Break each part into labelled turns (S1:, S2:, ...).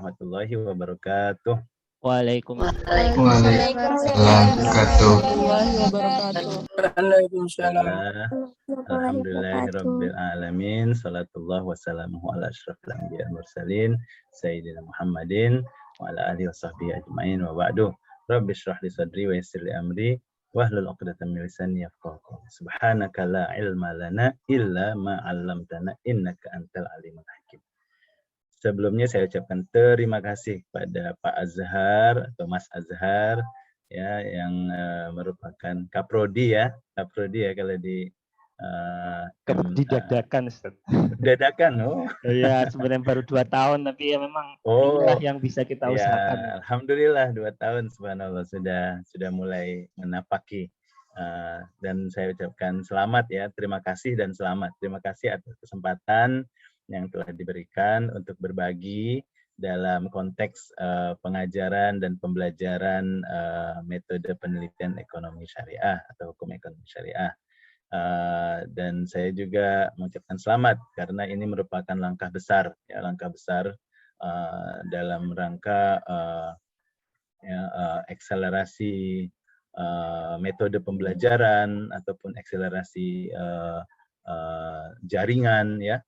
S1: warahmatullahi wabarakatuh.
S2: Waalaikumsalam
S3: Waalaikumsalam
S2: warahmatullahi wabarakatuh.
S1: Alhamdulillah. Alhamdulillahirabbil alamin. Salatullah wassalamuhu ala asyrafil anbiya wal mursalin sayyidina Muhammadin wa ala alihi washabbihi ajmain wa ba'du. Rabbi shrah li sadri wa yassir li amri wahlul 'uqdatam min lisani yafqahu qawli. Subhanaka la ilma lana illa ma 'allamtana innaka antal alimul hakim. Sebelumnya saya ucapkan terima kasih pada Pak Azhar atau Mas Azhar ya yang merupakan Kaprodi ya kalau di
S2: Didadakan, Ustaz.
S1: dadakan. Oh.
S2: Ya, sebenarnya baru 2 tahun, tapi ya memang inilah yang bisa kita
S1: ya,
S2: usahakan.
S1: Alhamdulillah 2 tahun, subhanallah sudah mulai menapaki. Dan saya ucapkan selamat ya, terima kasih dan selamat. Terima kasih atas kesempatan yang telah diberikan untuk berbagi dalam konteks pengajaran dan pembelajaran metode penelitian ekonomi syariah atau hukum ekonomi syariah. Dan saya juga mengucapkan selamat karena ini merupakan langkah besar dalam rangka akselerasi metode pembelajaran ataupun akselerasi jaringan ya.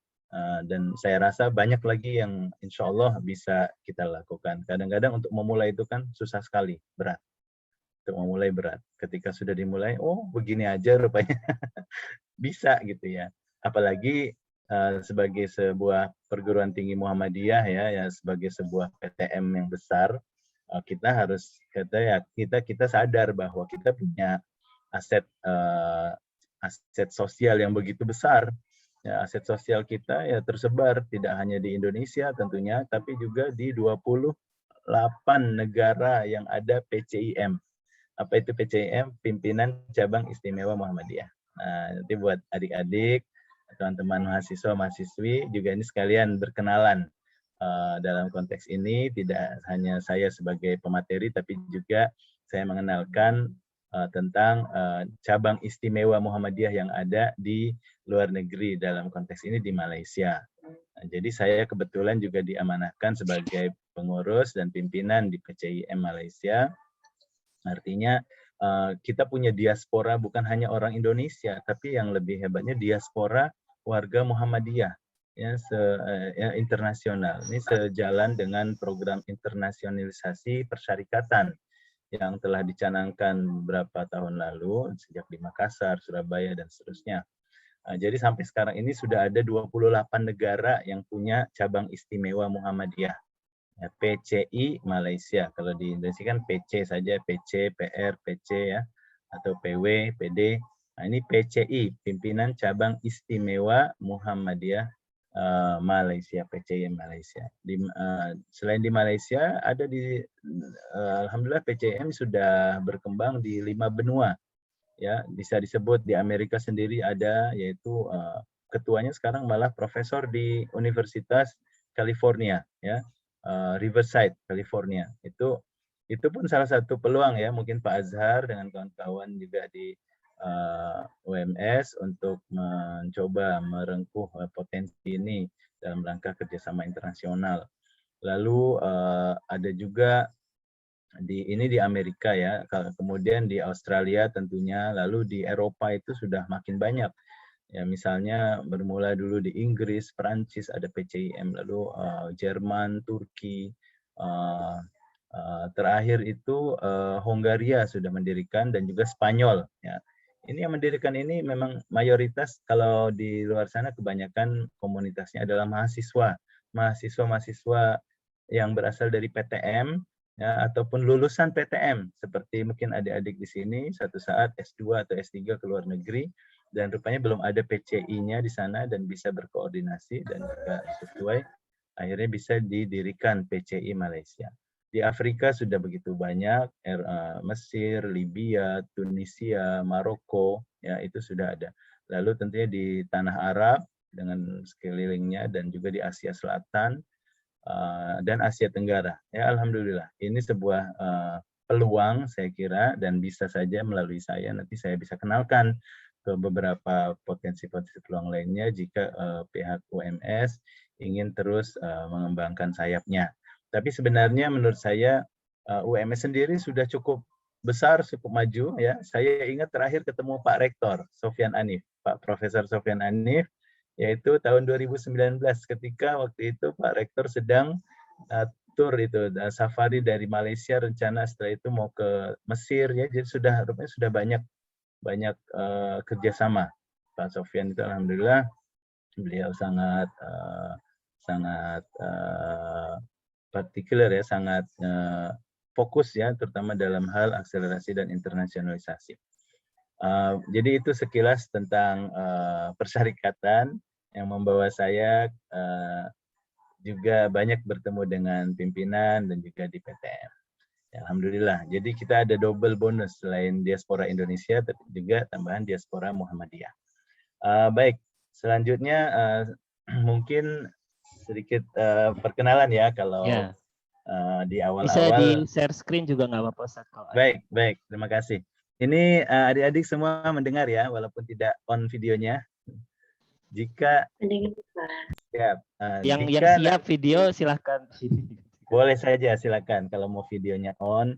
S1: Dan saya rasa banyak lagi yang insya Allah bisa kita lakukan. Kadang-kadang untuk memulai itu kan susah sekali, berat. Untuk memulai berat. Ketika sudah dimulai, oh begini aja rupanya. Bisa gitu ya. Apalagi sebagai sebuah perguruan tinggi Muhammadiyah ya sebagai sebuah PTM yang besar, kita harus kita sadar bahwa kita punya aset sosial yang begitu besar. Ya, aset sosial kita ya tersebar tidak hanya di Indonesia tentunya, tapi juga di 28 negara yang ada PCIM. Apa itu PCIM? Pimpinan Cabang Istimewa Muhammadiyah. Nah, nanti buat adik-adik, teman-teman mahasiswa-mahasiswi juga ini sekalian berkenalan dalam konteks ini. Tidak hanya saya sebagai pemateri, tapi juga saya mengenalkan tentang cabang istimewa Muhammadiyah yang ada di luar negeri, dalam konteks ini di Malaysia. Nah, jadi saya kebetulan juga diamanahkan sebagai pengurus dan pimpinan di PCIM Malaysia. Artinya kita punya diaspora bukan hanya orang Indonesia, tapi yang lebih hebatnya diaspora warga Muhammadiyah ya, internasional. Ini sejalan dengan program internasionalisasi persyarikatan yang telah dicanangkan beberapa tahun lalu sejak di Makassar, Surabaya dan seterusnya. Jadi sampai sekarang ini sudah ada 28 negara yang punya cabang istimewa Muhammadiyah. Ya, PCI Malaysia. Kalau di Indonesia kan PC saja, PC, PR, PC ya, atau PW, PD. Nah, ini PCI, Pimpinan Cabang Istimewa Muhammadiyah Malaysia, PCI Malaysia. Selain di Malaysia, ada di alhamdulillah PCM sudah berkembang di 5 benua. Ya, bisa disebut di Amerika sendiri ada, yaitu ketuanya sekarang malah profesor di Universitas California ya. Riverside, California. Itu pun salah satu peluang ya, mungkin Pak Azhar dengan kawan-kawan juga di UMS untuk mencoba merengkuh potensi ini dalam rangka kerjasama internasional. Lalu ada juga di Amerika ya, kemudian di Australia tentunya, lalu di Eropa itu sudah makin banyak. Ya, misalnya bermula dulu di Inggris, Perancis ada PCIM, lalu Jerman, Turki, terakhir itu Hongaria sudah mendirikan, dan juga Spanyol. Ya. Ini yang mendirikan ini memang mayoritas kalau di luar sana kebanyakan komunitasnya adalah mahasiswa yang berasal dari PTM ya, ataupun lulusan PTM, seperti mungkin adik-adik di sini satu saat S2 atau S3 ke luar negeri, dan rupanya belum ada PCI-nya di sana dan bisa berkoordinasi dan juga sesuai, akhirnya bisa didirikan PCI Malaysia. Di Afrika sudah begitu banyak, Mesir, Libya, Tunisia, Maroko, ya itu sudah ada. Lalu tentunya di tanah Arab dengan sekelilingnya, dan juga di Asia Selatan dan Asia Tenggara. Ya, alhamdulillah. Ini sebuah peluang saya kira, dan bisa saja melalui saya nanti saya bisa kenalkan ke beberapa potensi-potensi peluang lainnya jika pihak UMS ingin terus mengembangkan sayapnya. Tapi sebenarnya menurut saya UMS sendiri sudah cukup besar, cukup maju ya. Saya ingat terakhir ketemu Pak Rektor Sofyan Anif, Pak Profesor Sofyan Anif, yaitu tahun 2019 ketika waktu itu Pak Rektor sedang tur itu safari dari Malaysia, rencana setelah itu mau ke Mesir ya. Jadi rupanya sudah banyak kerjasama. Pak Sofyan itu alhamdulillah beliau sangat partikular ya, sangat fokus ya, terutama dalam hal akselerasi dan internasionalisasi. Jadi itu sekilas tentang persyarikatan yang membawa saya juga banyak bertemu dengan pimpinan dan juga di PTM. Ya, alhamdulillah. Jadi kita ada double bonus selain diaspora Indonesia, tapi juga tambahan diaspora Muhammadiyah. Baik, selanjutnya mungkin sedikit perkenalan ya kalau di awal-awal.
S2: Bisa di share screen juga nggak apa-apa Ustaz.
S1: Baik, terima kasih. Ini adik-adik semua mendengar ya, walaupun tidak on videonya. Jika siap,
S2: yang siap video silahkan.
S1: Boleh saja silakan kalau mau videonya on.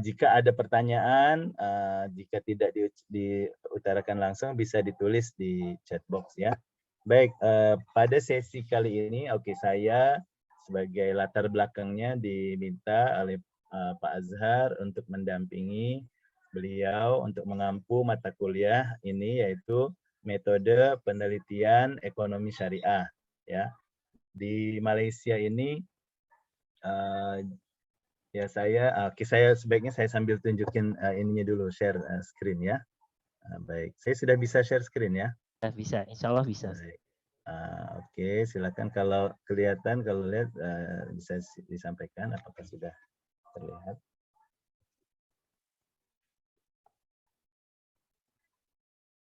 S1: Jika ada pertanyaan, jika tidak diutarakan langsung bisa ditulis di chat box ya. Baik, pada sesi kali ini, saya sebagai latar belakangnya diminta oleh Pak Azhar untuk mendampingi beliau untuk mengampu mata kuliah ini, yaitu metode penelitian ekonomi syariah. Ya, di Malaysia ini. Ya saya sebaiknya saya sambil tunjukin ininya dulu, share screen ya. Baik, saya sudah bisa share screen ya.
S2: Bisa, insya Allah bisa.
S1: Oke, silakan kalau kelihatan, kalau lihat bisa disampaikan apakah sudah terlihat.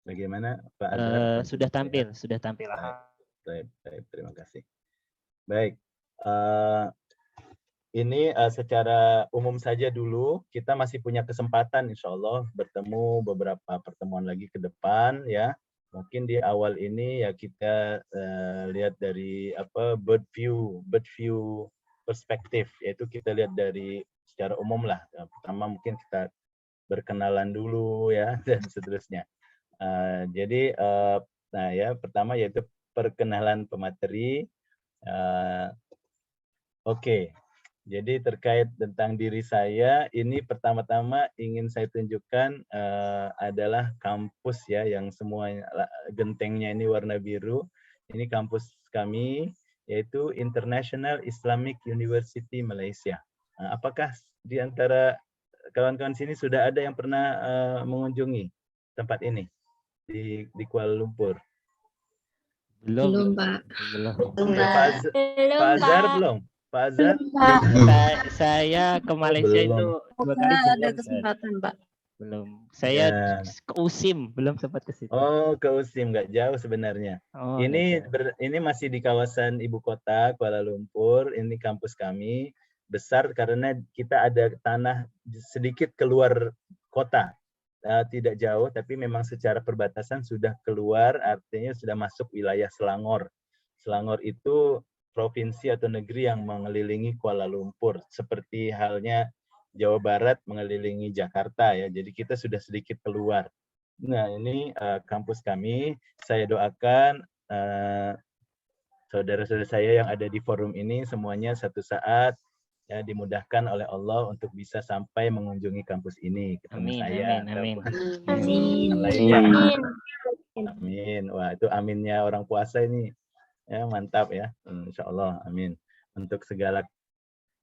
S1: Bagaimana Pak Azhar?
S2: Sudah tampil.
S1: Baik, terima kasih. Baik. Ini secara umum saja dulu, kita masih punya kesempatan insya Allah bertemu beberapa pertemuan lagi ke depan ya. Mungkin di awal ini ya kita lihat dari bird view perspektif, yaitu kita lihat dari secara umum lah. Pertama mungkin kita berkenalan dulu ya dan seterusnya. Jadi nah ya pertama yaitu perkenalan pemateri. Oke. Jadi terkait tentang diri saya, ini pertama-tama ingin saya tunjukkan adalah kampus ya, yang semua gentengnya ini warna biru. Ini kampus kami, yaitu International Islamic University Malaysia. Apakah di antara kawan-kawan sini sudah ada yang pernah mengunjungi tempat ini di Kuala Lumpur?
S2: Belum, Pak.
S1: Pak Azhar belum? Pak Azhar?
S2: Saya ke Malaysia itu 2 kali.
S4: Ada kesempatan, Pak.
S2: Belum. Saya ke USIM, belum sempat ke situ.
S1: Oh, ke USIM, nggak jauh sebenarnya. Ini masih di kawasan ibu kota Kuala Lumpur. Ini kampus kami besar karena kita ada tanah sedikit keluar kota. Tidak jauh, tapi memang secara perbatasan sudah keluar, artinya sudah masuk wilayah Selangor. Selangor itu provinsi atau negeri yang mengelilingi Kuala Lumpur, seperti halnya Jawa Barat mengelilingi Jakarta ya. Jadi kita sudah sedikit keluar. Nah, ini kampus kami. Saya doakan saudara-saudara saya yang ada di forum ini semuanya satu saat ya dimudahkan oleh Allah untuk bisa sampai mengunjungi kampus ini, ketemu saya. Amin. Wah, itu aminnya orang puasa ini. Ya, mantap ya, insya Allah, amin. Untuk segala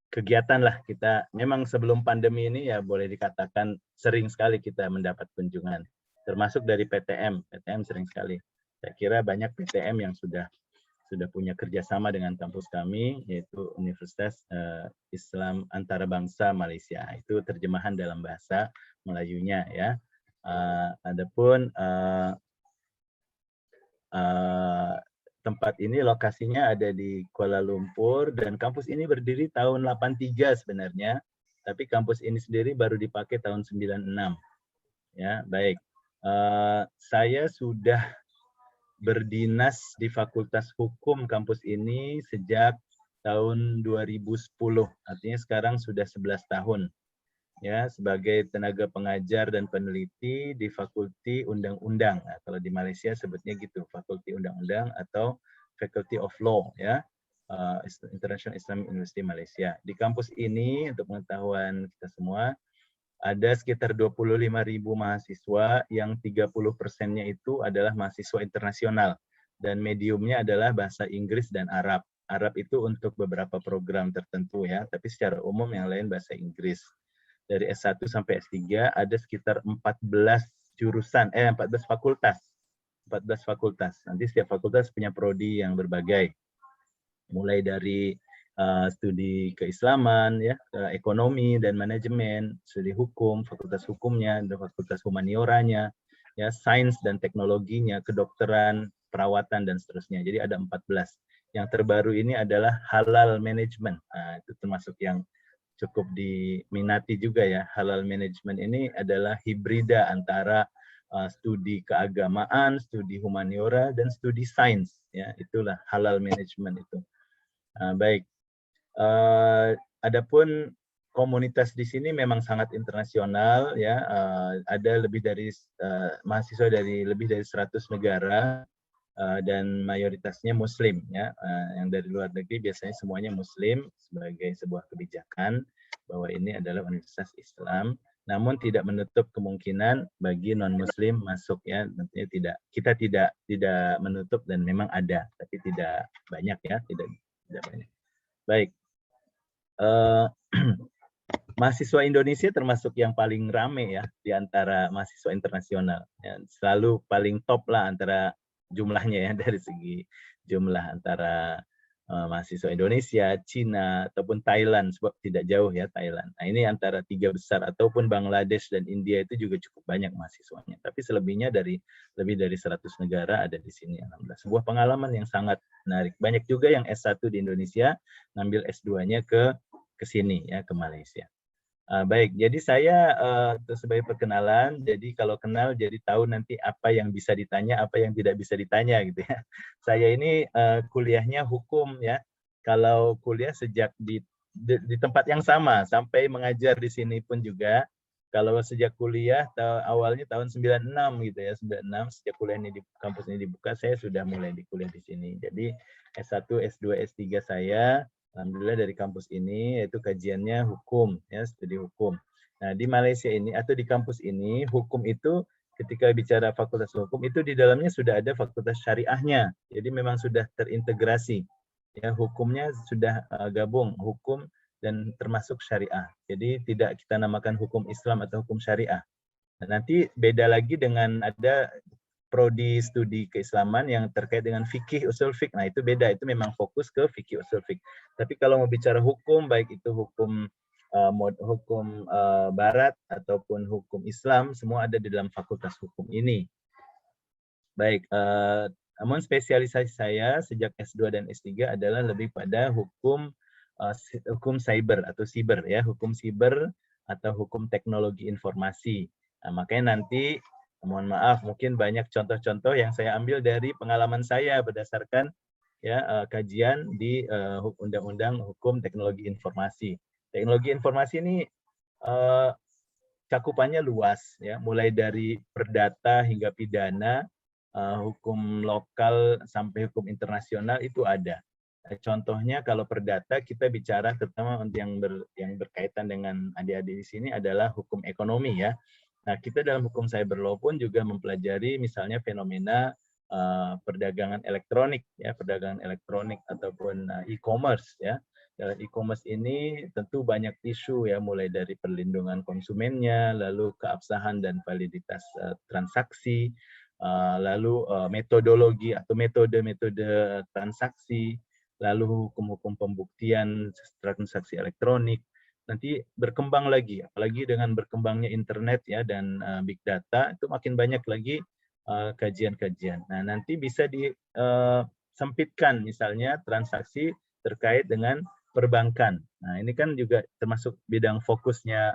S1: kegiatan lah kita, memang sebelum pandemi ini ya boleh dikatakan sering sekali kita mendapat kunjungan, termasuk dari PTM sering sekali. Saya kira banyak PTM yang sudah punya kerjasama dengan kampus kami, yaitu Universitas Islam Antarabangsa Malaysia. Itu terjemahan dalam bahasa Melayunya ya. Adapun tempat ini lokasinya ada di Kuala Lumpur dan kampus ini berdiri tahun 83 sebenarnya, tapi kampus ini sendiri baru dipakai tahun 96. Ya, baik. Saya sudah berdinas di Fakultas Hukum kampus ini sejak tahun 2010, artinya sekarang sudah 11 tahun ya sebagai tenaga pengajar dan peneliti di Fakulti Undang-Undang. Nah, kalau di Malaysia sebutnya gitu, Fakulti Undang-Undang atau Faculty of Law ya. International Islamic University Malaysia. Di kampus ini untuk pengetahuan kita semua ada sekitar 25.000 mahasiswa yang 30%-nya itu adalah mahasiswa internasional dan mediumnya adalah bahasa Inggris dan Arab. Arab itu untuk beberapa program tertentu ya, tapi secara umum yang lain bahasa Inggris. Dari S1 sampai S3 ada sekitar 14 jurusan, 14 fakultas. 14 fakultas. Nanti setiap fakultas punya prodi yang berbagai. Mulai dari studi keislaman, ya, ekonomi dan manajemen, studi hukum, fakultas hukumnya, dan fakultas humanioranya, ya, sains dan teknologinya, kedokteran, perawatan dan seterusnya. Jadi ada 14. Yang terbaru ini adalah halal management. Nah, itu termasuk yang cukup diminati juga ya. Halal management ini adalah hibrida antara studi keagamaan, studi humaniora dan studi sains. Ya, itulah halal management itu. Baik. Adapun komunitas di sini memang sangat internasional ya. Ada lebih dari mahasiswa dari lebih dari 100 negara dan mayoritasnya Muslim ya. Yang dari luar negeri biasanya semuanya Muslim sebagai sebuah kebijakan bahwa ini adalah universitas Islam. Namun tidak menutup kemungkinan bagi non Muslim masuk ya. Tentunya kita tidak menutup dan memang ada, tapi tidak banyak ya, tidak banyak. Baik. Mahasiswa Indonesia termasuk yang paling rame ya di antara mahasiswa internasional. Ya, selalu paling top lah antara jumlahnya ya dari segi jumlah antara mahasiswa Indonesia, Cina ataupun Thailand, sebab tidak jauh ya Thailand. Nah, ini antara 3 besar ataupun Bangladesh dan India itu juga cukup banyak mahasiswanya. Tapi selebihnya dari lebih dari 100 negara ada di sini. Alhamdulillah. Sebuah pengalaman yang sangat menarik. Banyak juga yang S1 di Indonesia ngambil S2-nya ke sini ya, ke Malaysia. Baik, jadi saya sebagai perkenalan, jadi kalau kenal jadi tahu nanti apa yang bisa ditanya, apa yang tidak bisa ditanya gitu ya. Saya ini kuliahnya hukum ya. Kalau kuliah sejak di tempat yang sama sampai mengajar di sini pun juga. Kalau sejak kuliah awalnya tahun 96 gitu ya, 96 sejak kuliah ini di kampus ini dibuka, saya sudah mulai di kuliah di sini. Jadi S1, S2, S3 saya alhamdulillah dari kampus ini, yaitu kajiannya hukum, ya, studi hukum. Nah, di Malaysia ini atau di kampus ini, hukum itu ketika bicara fakultas hukum itu di dalamnya sudah ada fakultas syariahnya. Jadi memang sudah terintegrasi. Ya, hukumnya sudah gabung hukum dan termasuk syariah. Jadi tidak kita namakan hukum Islam atau hukum syariah. Nah, nanti beda lagi dengan ada prodi studi keislaman yang terkait dengan fikih usul fik. Nah, itu beda, itu memang fokus ke fikih usul fik. Tapi kalau mau bicara hukum, baik itu hukum barat ataupun hukum Islam, semua ada di dalam fakultas hukum ini. Baik, namun spesialisasi saya sejak S2 dan S3 adalah lebih pada hukum cyber atau siber ya, hukum siber atau hukum teknologi informasi. Nah, makanya nanti mohon maaf mungkin banyak contoh-contoh yang saya ambil dari pengalaman saya berdasarkan ya kajian di Undang-Undang Hukum Teknologi Informasi. Teknologi informasi ini cakupannya luas ya, mulai dari perdata hingga pidana, hukum lokal sampai hukum internasional itu ada. Contohnya kalau perdata kita bicara terutama yang berkaitan dengan adik-adik di sini adalah hukum ekonomi ya. Nah, kita dalam hukum cyber law pun juga mempelajari misalnya fenomena perdagangan elektronik ya, perdagangan elektronik ataupun e-commerce ya. Dalam e-commerce ini tentu banyak isu ya, mulai dari perlindungan konsumennya, lalu keabsahan dan validitas transaksi, lalu metodologi atau metode-metode transaksi, lalu hukum-hukum pembuktian transaksi elektronik. Nanti berkembang lagi, apalagi dengan berkembangnya internet ya dan big data, itu makin banyak lagi kajian-kajian. Nah, nanti bisa disempitkan misalnya transaksi terkait dengan perbankan. Nah, ini kan juga termasuk bidang fokusnya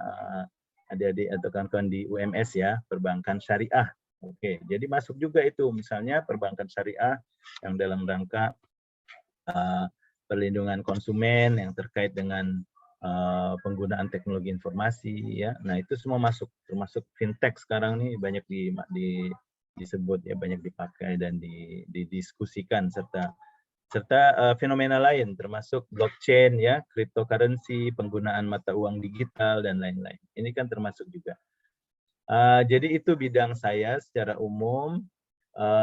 S1: adik-adik atau kawan-kawan di UMS ya, perbankan syariah. Oke, jadi masuk juga itu misalnya perbankan syariah yang dalam rangka perlindungan konsumen yang terkait dengan penggunaan teknologi informasi, ya. Nah, itu semua masuk, termasuk fintech sekarang nih banyak disebut, ya, banyak dipakai dan didiskusikan, serta fenomena lain termasuk blockchain, ya, cryptocurrency, penggunaan mata uang digital dan lain-lain. Ini kan termasuk juga. Jadi itu bidang saya secara umum.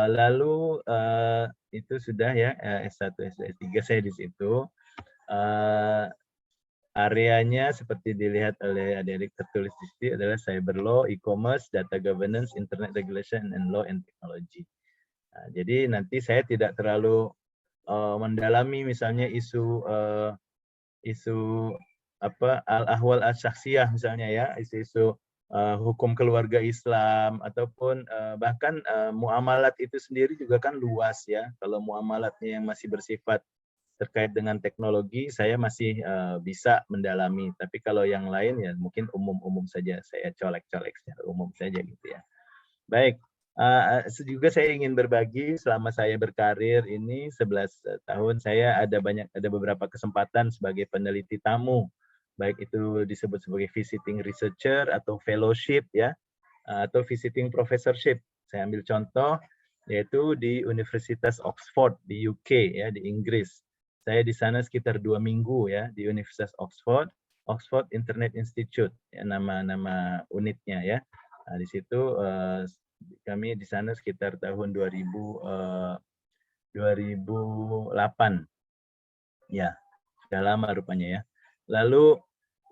S1: Lalu itu sudah, ya, S1, S2, S3 saya di situ. Areanya seperti dilihat oleh adik-adik tertulis di sini adalah cyber law, e-commerce, data governance, internet regulation, and law and technology. Jadi nanti saya tidak terlalu mendalami misalnya isu al-ahwal asy-syakhsiyah misalnya, ya, isu-isu hukum keluarga Islam, ataupun bahkan muamalat itu sendiri juga kan luas, ya. Kalau muamalatnya yang masih bersifat terkait dengan teknologi, saya masih bisa mendalami. Tapi kalau yang lain, ya mungkin umum-umum saja, saya colek-colek secara umum saja gitu, ya. Baik, juga saya ingin berbagi selama saya berkarir ini 11 tahun, saya ada beberapa kesempatan sebagai peneliti tamu, baik itu disebut sebagai visiting researcher atau fellowship, ya, atau visiting professorship. Saya ambil contoh yaitu di Universitas Oxford di UK, ya, di Inggris. Saya di sana sekitar 2 minggu, ya, di Universitas Oxford Internet Institute, ya, nama unitnya, ya. Nah, di situ kami di sana sekitar tahun 2008, ya, sudah lama rupanya, ya. Lalu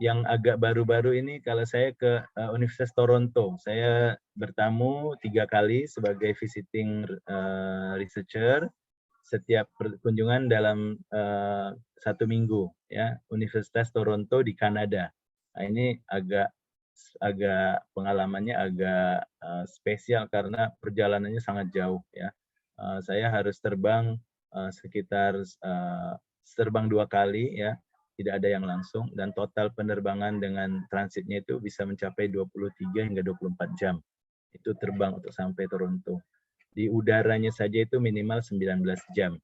S1: yang agak baru-baru ini, kalau saya ke Universitas Toronto, saya bertamu 3 kali sebagai visiting researcher setiap kunjungan dalam 1 minggu, ya, Universitas Toronto di Kanada. Nah, ini agak pengalamannya agak spesial karena perjalanannya sangat jauh, ya. Saya harus terbang sekitar terbang 2 kali, ya, tidak ada yang langsung, dan total penerbangan dengan transitnya itu bisa mencapai 23 hingga 24 jam. Itu terbang untuk sampai Toronto. Di udaranya saja itu minimal 19 jam.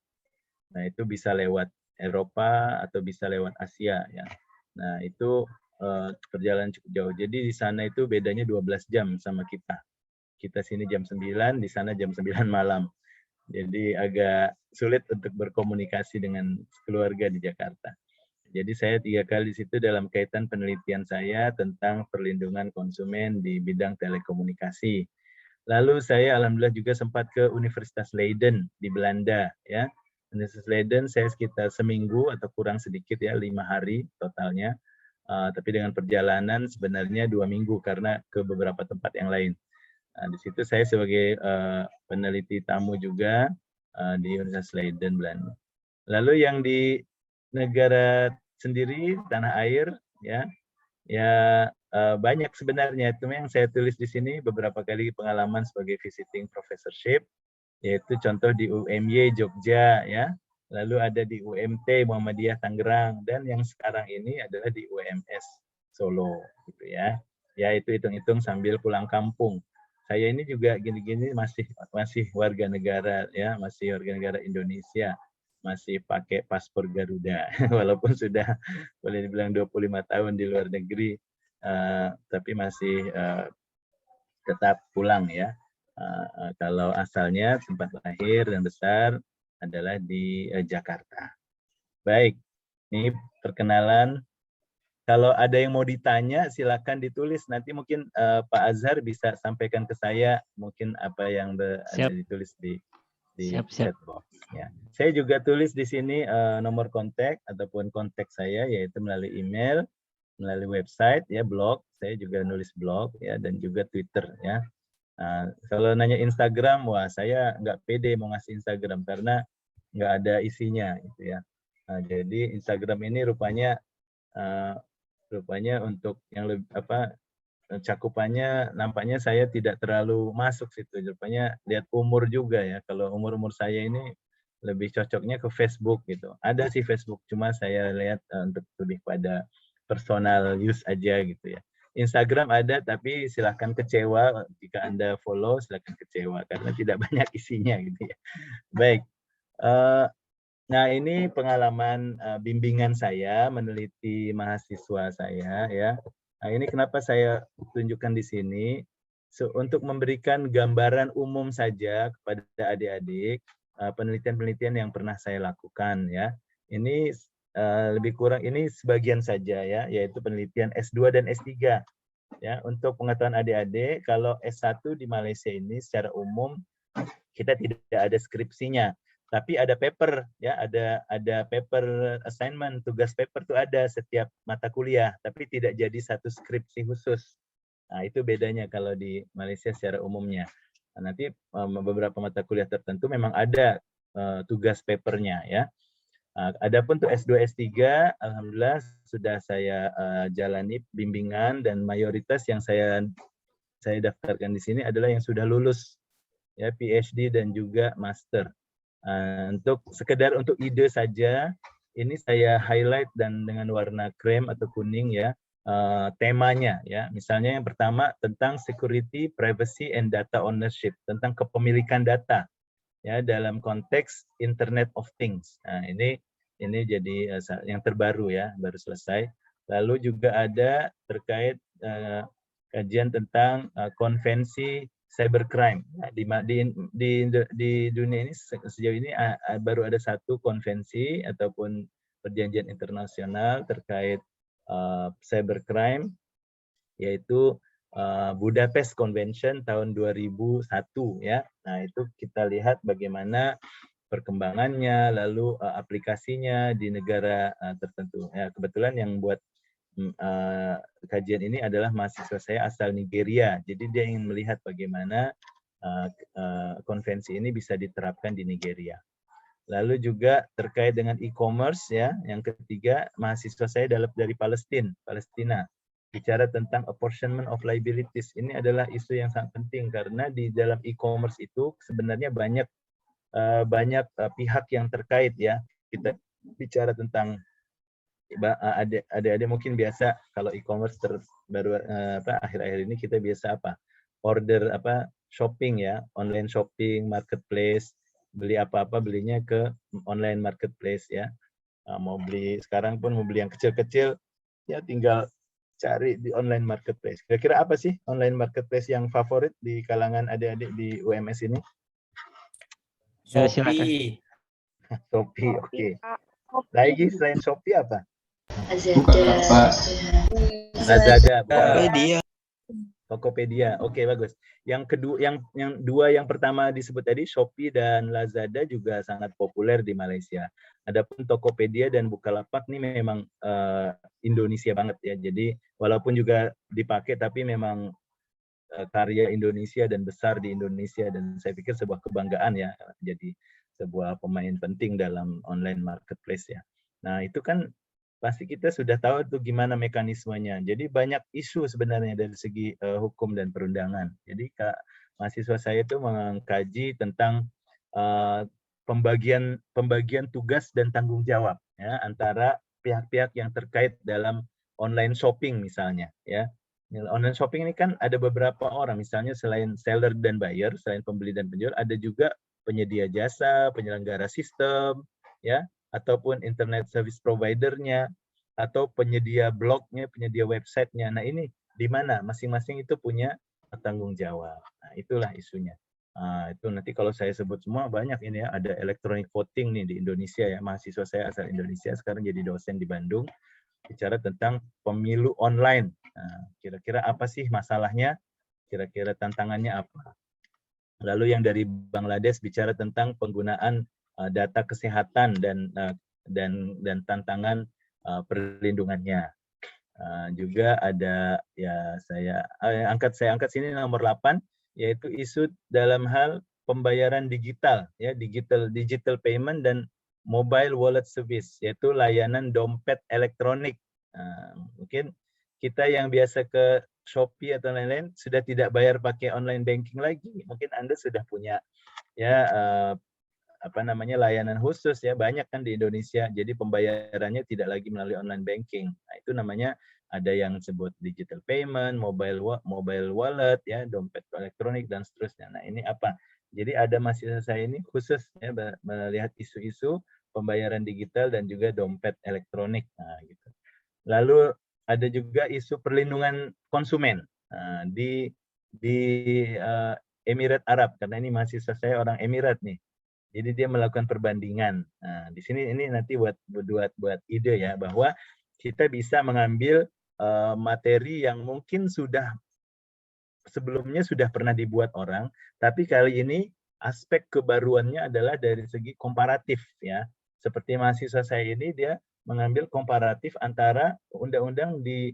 S1: Nah, itu bisa lewat Eropa atau bisa lewat Asia, ya. Nah, itu perjalanan cukup jauh. Jadi di sana itu bedanya 12 jam sama kita. Kita sini jam 9, di sana jam 9 malam. Jadi agak sulit untuk berkomunikasi dengan keluarga di Jakarta. Jadi saya 3 kali di situ dalam kaitan penelitian saya tentang perlindungan konsumen di bidang telekomunikasi. Lalu saya alhamdulillah juga sempat ke Universitas Leiden di Belanda, ya. Universitas Leiden saya sekitar seminggu atau kurang sedikit, ya, 5 hari totalnya. Tapi dengan perjalanan sebenarnya 2 minggu karena ke beberapa tempat yang lain. Nah, di situ saya sebagai peneliti tamu juga di Universitas Leiden, Belanda. Lalu yang di negara sendiri, tanah air, ya, banyak sebenarnya. Itu yang saya tulis di sini beberapa kali pengalaman sebagai visiting professorship, yaitu contoh di UMY Jogja, ya. Lalu ada di UMT Muhammadiyah Tangerang, dan yang sekarang ini adalah di UMS Solo, gitu, ya. Ya, itu hitung-hitung sambil pulang kampung. Saya ini juga gini-gini masih warga negara, ya, masih warga negara Indonesia, masih pakai paspor Garuda, walaupun sudah boleh dibilang 25 tahun di luar negeri, tapi masih tetap pulang, ya. Kalau asalnya tempat lahir dan besar adalah di Jakarta. Baik, ini perkenalan. Kalau ada yang mau ditanya, silakan ditulis. Nanti mungkin Pak Azhar bisa sampaikan ke saya mungkin apa yang ada ditulis di chat box. Ya. Saya juga tulis di sini nomor kontak ataupun kontak saya, yaitu melalui email, melalui website, ya, blog. Saya juga nulis blog, ya, dan juga Twitter, ya. Nah, kalau nanya Instagram, wah, saya nggak pede mau ngasih Instagram karena nggak ada isinya, gitu, ya. Nah, jadi Instagram ini rupanya untuk yang lebih cakupannya nampaknya saya tidak terlalu masuk situ. Rupanya lihat umur juga, ya. Kalau umur saya ini lebih cocoknya ke Facebook, gitu. Ada sih Facebook, cuma saya lihat untuk lebih pada personal use aja, gitu, ya. Instagram ada, tapi silahkan kecewa jika Anda follow, silahkan kecewa karena tidak banyak isinya, gitu, ya. Baik, Nah, ini pengalaman bimbingan saya meneliti mahasiswa saya ya. Nah, ini kenapa saya tunjukkan di sini untuk memberikan gambaran umum saja kepada adik-adik penelitian-penelitian yang pernah saya lakukan ya. Ini lebih kurang ini sebagian saja ya, yaitu penelitian S2 dan S3. Ya, untuk pengetahuan adik-adik, kalau S1 di Malaysia ini secara umum kita tidak ada skripsinya, tapi ada paper ya, ada paper assignment, tugas paper tuh ada setiap mata kuliah, tapi tidak jadi satu skripsi khusus. Nah, itu bedanya kalau di Malaysia secara umumnya. Nah, nanti beberapa mata kuliah tertentu memang ada tugas papernya ya. Adapun tuh S2 S3 alhamdulillah sudah saya jalani bimbingan dan mayoritas yang saya daftarkan di sini adalah yang sudah lulus ya, PhD dan juga master. Untuk sekedar untuk ide saja, ini saya highlight dan dengan warna krem atau kuning ya, temanya ya. Misalnya yang pertama tentang security, privacy, and data ownership, tentang kepemilikan data ya dalam konteks Internet of Things. Nah, ini jadi yang terbaru ya, baru selesai. Lalu juga ada terkait kajian tentang konvensi cybercrime. Nah, di dunia ini sejauh ini baru ada satu konvensi ataupun perjanjian internasional terkait cybercrime, yaitu Budapest Convention tahun 2001 ya. Nah, itu kita lihat bagaimana perkembangannya, lalu aplikasinya di negara tertentu. Ya, kebetulan yang buat kajian ini adalah mahasiswa saya asal Nigeria. Jadi dia ingin melihat bagaimana konvensi ini bisa diterapkan di Nigeria. Lalu juga terkait dengan e-commerce ya. Yang ketiga, mahasiswa saya dari Palestina. Bicara tentang apportionment of liabilities. Ini adalah isu yang sangat penting karena di dalam e-commerce itu sebenarnya banyak pihak yang terkait ya. Kita bicara tentang adik-adik mungkin biasa kalau e-commerce baru akhir-akhir ini kita biasa order shopping ya, online shopping, marketplace, beli apa-apa belinya ke online marketplace ya. Mau beli sekarang pun mau beli yang kecil-kecil ya tinggal cari di online marketplace. Kira-kira apa sih online marketplace yang favorit di kalangan adik-adik di UMS ini?
S2: Shopee.
S1: Shopee, oke. Lagi selain Shopee apa? Lazada.
S2: Tokopedia.
S1: Tokopedia. Oke, bagus. Yang kedua, yang pertama disebut tadi Shopee dan Lazada juga sangat populer di Malaysia. Adapun Tokopedia dan Bukalapak ini memang Indonesia banget ya. Jadi walaupun juga dipakai tapi memang karya Indonesia dan besar di Indonesia, dan saya pikir sebuah kebanggaan ya jadi sebuah pemain penting dalam online marketplace ya. Nah, itu kan pasti kita sudah tahu tuh gimana mekanismenya. Jadi banyak isu sebenarnya dari segi hukum dan perundangan. Jadi mahasiswa saya itu mengkaji tentang pembagian tugas dan tanggung jawab ya antara pihak-pihak yang terkait dalam online shopping misalnya ya. Online shopping ini kan ada beberapa orang, misalnya selain seller dan buyer, selain pembeli dan penjual, ada juga penyedia jasa, penyelenggara sistem, ya, ataupun internet service provider-nya, atau penyedia blognya, penyedia website-nya. Nah, ini di mana masing-masing itu punya tanggung jawab. Nah, itulah isunya. Nah, itu nanti kalau saya sebut semua banyak ini ya, ada electronic voting nih di Indonesia ya, mahasiswa saya asal Indonesia sekarang jadi dosen di Bandung, bicara tentang pemilu online. Nah, kira-kira apa sih masalahnya? Kira-kira tantangannya apa? Lalu yang dari Bangladesh bicara tentang penggunaan data kesehatan dan tantangan perlindungannya. Juga ada ya saya angkat sini nomor 8, yaitu isu dalam hal pembayaran digital ya, digital payment dan mobile wallet service, yaitu layanan dompet elektronik. Mungkin kita yang biasa ke Shopee atau lain-lain sudah tidak bayar pakai online banking lagi. Mungkin Anda sudah punya ya layanan khusus ya, banyak kan di Indonesia. Jadi pembayarannya tidak lagi melalui online banking. Nah, itu namanya ada yang disebut digital payment, mobile wallet ya, dompet elektronik dan seterusnya. Nah, ini apa? Jadi ada mahasiswa saya ini khusus ya melihat isu-isu pembayaran digital dan juga dompet elektronik. Nah, gitu. Lalu ada juga isu perlindungan konsumen di Emirat Arab, karena ini mahasiswa saya orang Emirat nih. Jadi dia melakukan perbandingan. Nah, di sini ini nanti buat ide ya, bahwa kita bisa mengambil materi yang mungkin sebelumnya sudah pernah dibuat orang, tapi kali ini aspek kebaruannya adalah dari segi komparatif ya. Seperti mahasiswa saya ini, dia mengambil komparatif antara undang-undang di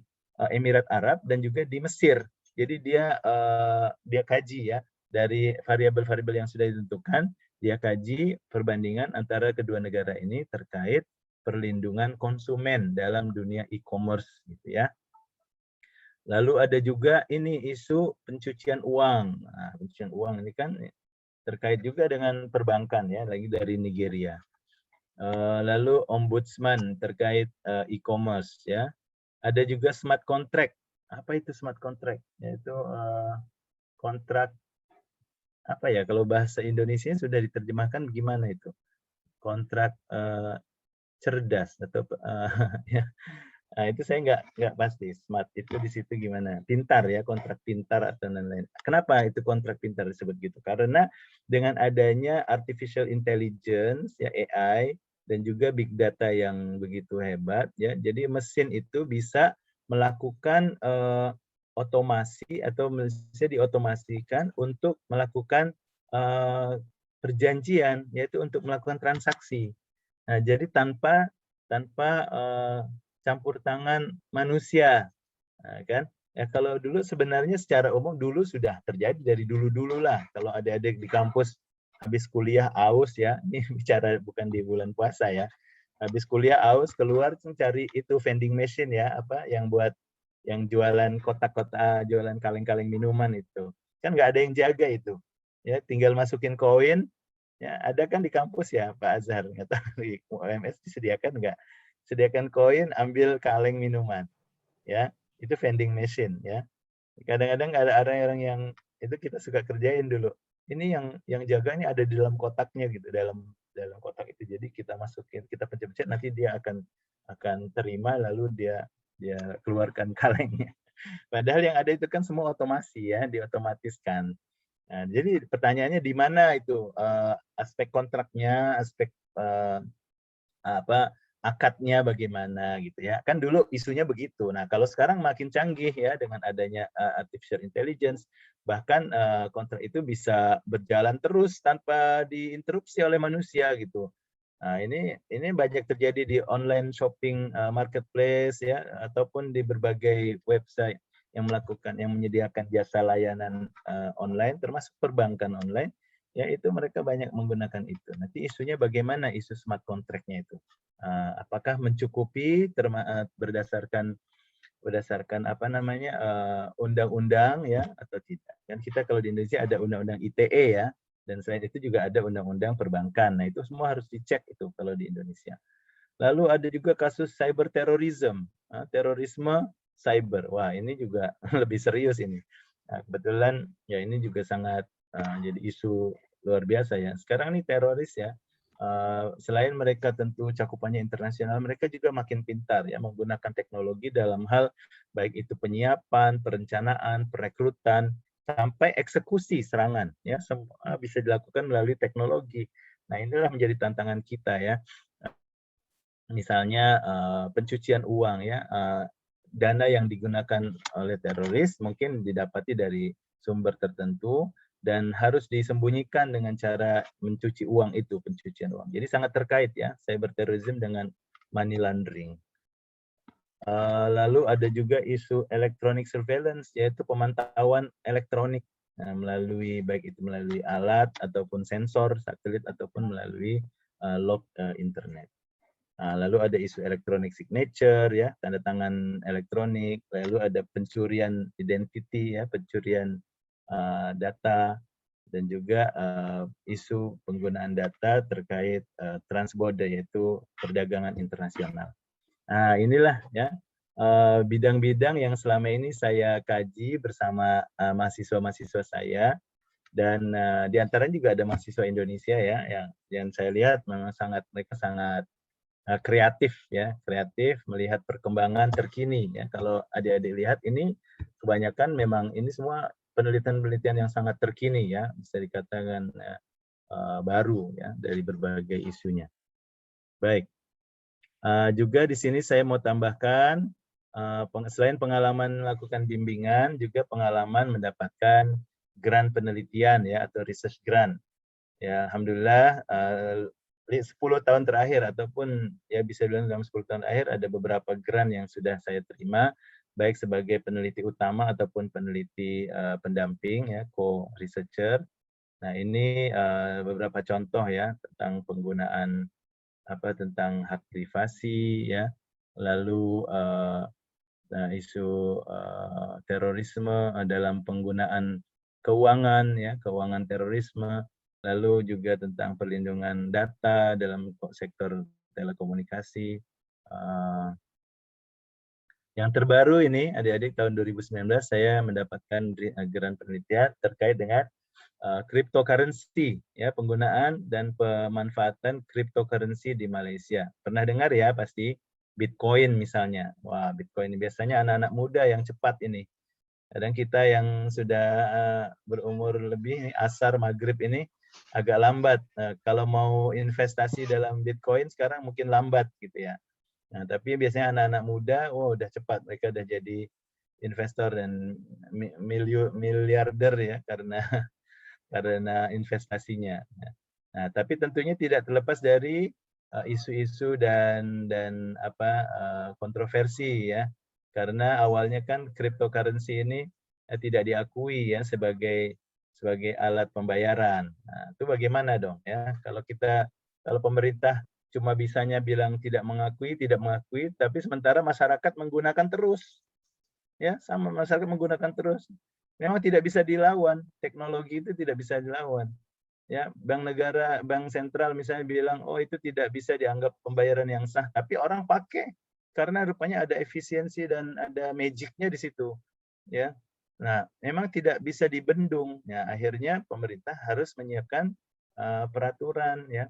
S1: Emirat Arab dan juga di Mesir. Jadi dia kaji ya, dari variabel-variabel yang sudah ditentukan, dia kaji perbandingan antara kedua negara ini terkait perlindungan konsumen dalam dunia e-commerce gitu ya. Lalu ada juga ini isu pencucian uang. Nah, pencucian uang ini kan terkait juga dengan perbankan ya, lagi dari Nigeria. Lalu ombudsman terkait e-commerce ya. Ada juga smart contract. Apa itu smart contract? Yaitu kontrak apa ya, kalau bahasa Indonesia sudah diterjemahkan gimana itu? Kontrak cerdas atau ya. Nah, itu saya nggak pasti. Smart itu di situ gimana? Pintar ya, kontrak pintar atau lain-lain. Kenapa itu kontrak pintar disebut gitu? Karena dengan adanya artificial intelligence ya, AI dan juga big data yang begitu hebat ya, jadi mesin itu bisa melakukan otomasi atau bisa diotomasikan untuk melakukan perjanjian, yaitu untuk melakukan transaksi. Nah, jadi tanpa campur tangan manusia, nah, kan? Ya kalau dulu sebenarnya secara umum dulu sudah terjadi dari dulu lah. Kalau adik-adik di kampus habis kuliah aus ya, ini bicara bukan di bulan puasa ya. Habis kuliah aus keluar cari itu vending machine ya, apa yang buat yang jualan kotak-kotak, jualan kaleng-kaleng minuman itu. Kan nggak ada yang jaga itu. Ya, tinggal masukin koin. Ya, ada kan di kampus ya Pak Azhar, nggak tahu di UMS disediakan nggak? Sediakan koin, ambil kaleng minuman, ya itu vending machine ya. Kadang-kadang ada orang yang itu kita suka kerjain dulu. Ini yang jaga ini ada di dalam kotaknya gitu, dalam kotak itu. Jadi kita masukin, kita pencet-pencet, nanti dia akan terima, lalu dia keluarkan kalengnya. Padahal yang ada itu kan semua otomasi ya, diotomatiskan. Nah, jadi pertanyaannya di mana itu aspek kontraknya, aspek akadnya bagaimana gitu ya. Kan dulu isunya begitu. Nah, kalau sekarang makin canggih ya dengan adanya artificial intelligence, bahkan kontrak itu bisa berjalan terus tanpa diinterupsi oleh manusia gitu. Nah, ini banyak terjadi di online shopping marketplace ya, ataupun di berbagai website yang menyediakan jasa layanan online, termasuk perbankan online, ya itu mereka banyak menggunakan itu. Nanti isunya bagaimana isu smart contract-nya itu? Apakah mencukupi berdasarkan apa namanya undang-undang ya atau tidak? Kan kita kalau di Indonesia ada undang-undang ITE ya, dan selain itu juga ada undang-undang perbankan. Nah itu semua harus dicek itu kalau di Indonesia. Lalu ada juga kasus cyber terrorism, terorisme cyber. Wah, ini juga lebih serius ini. Nah, kebetulan ya ini juga sangat jadi isu luar biasa ya. Sekarang nih teroris ya, selain mereka tentu cakupannya internasional, mereka juga makin pintar ya menggunakan teknologi dalam hal baik itu penyiapan, perencanaan, perekrutan, sampai eksekusi serangan ya, semua bisa dilakukan melalui teknologi. Nah, inilah menjadi tantangan kita ya. Misalnya pencucian uang ya, dana yang digunakan oleh teroris mungkin didapati dari sumber tertentu dan harus disembunyikan dengan cara mencuci uang itu, pencucian uang. Jadi sangat terkait ya cyber terrorism dengan money laundering. Lalu ada juga isu electronic surveillance, yaitu pemantauan elektronik melalui baik itu melalui alat ataupun sensor satelit ataupun melalui log internet. Lalu ada isu electronic signature ya, tanda tangan elektronik. Lalu ada pencurian identity ya, pencurian data, dan juga isu penggunaan data terkait transborder, yaitu perdagangan internasional. Nah, inilah ya bidang-bidang yang selama ini saya kaji bersama mahasiswa-mahasiswa saya. Dan di antaranya juga ada mahasiswa Indonesia ya, yang saya lihat memang mereka sangat kreatif ya, kreatif melihat perkembangan terkini ya. Kalau adik-adik lihat ini kebanyakan memang ini semua penelitian-penelitian yang sangat terkini ya, bisa dikatakan baru ya dari berbagai isunya. Baik. Juga di sini saya mau tambahkan selain pengalaman melakukan bimbingan, juga pengalaman mendapatkan grant penelitian ya atau research grant. Ya, alhamdulillah 10 tahun terakhir ataupun ya bisa bilang dalam 10 tahun terakhir ada beberapa grant yang sudah saya terima baik sebagai peneliti utama ataupun peneliti pendamping ya, co-researcher. Nah, ini beberapa contoh ya tentang penggunaan tentang hak privasi ya, lalu isu terorisme dalam penggunaan keuangan ya, keuangan terorisme, lalu juga tentang perlindungan data dalam sektor telekomunikasi. Yang terbaru ini adik-adik tahun 2019 saya mendapatkan grant penelitian terkait dengan cryptocurrency ya, penggunaan dan pemanfaatan cryptocurrency di Malaysia. Pernah dengar ya pasti Bitcoin misalnya. Wah, Bitcoin biasanya anak-anak muda yang cepat ini. Kadang kita yang sudah berumur lebih asar maghrib ini agak lambat. Kalau mau investasi dalam Bitcoin sekarang mungkin lambat gitu ya. Nah, tapi biasanya anak-anak muda, udah cepat mereka udah jadi investor dan miliarder ya karena investasinya. Nah, tapi tentunya tidak terlepas dari isu-isu dan kontroversi ya. Karena awalnya kan cryptocurrency ini tidak diakui ya sebagai alat pembayaran. Nah, itu bagaimana dong ya? Kalau pemerintah cuma bisanya bilang tidak mengakui, tapi sementara masyarakat menggunakan terus. Ya, sama masyarakat menggunakan terus. Memang tidak bisa dilawan, teknologi itu tidak bisa dilawan. Ya, bank sentral misalnya bilang, oh itu tidak bisa dianggap pembayaran yang sah, tapi orang pakai karena rupanya ada efisiensi dan ada magicnya di situ. Ya, nah memang tidak bisa dibendung. Ya, akhirnya pemerintah harus menyiapkan peraturan, ya,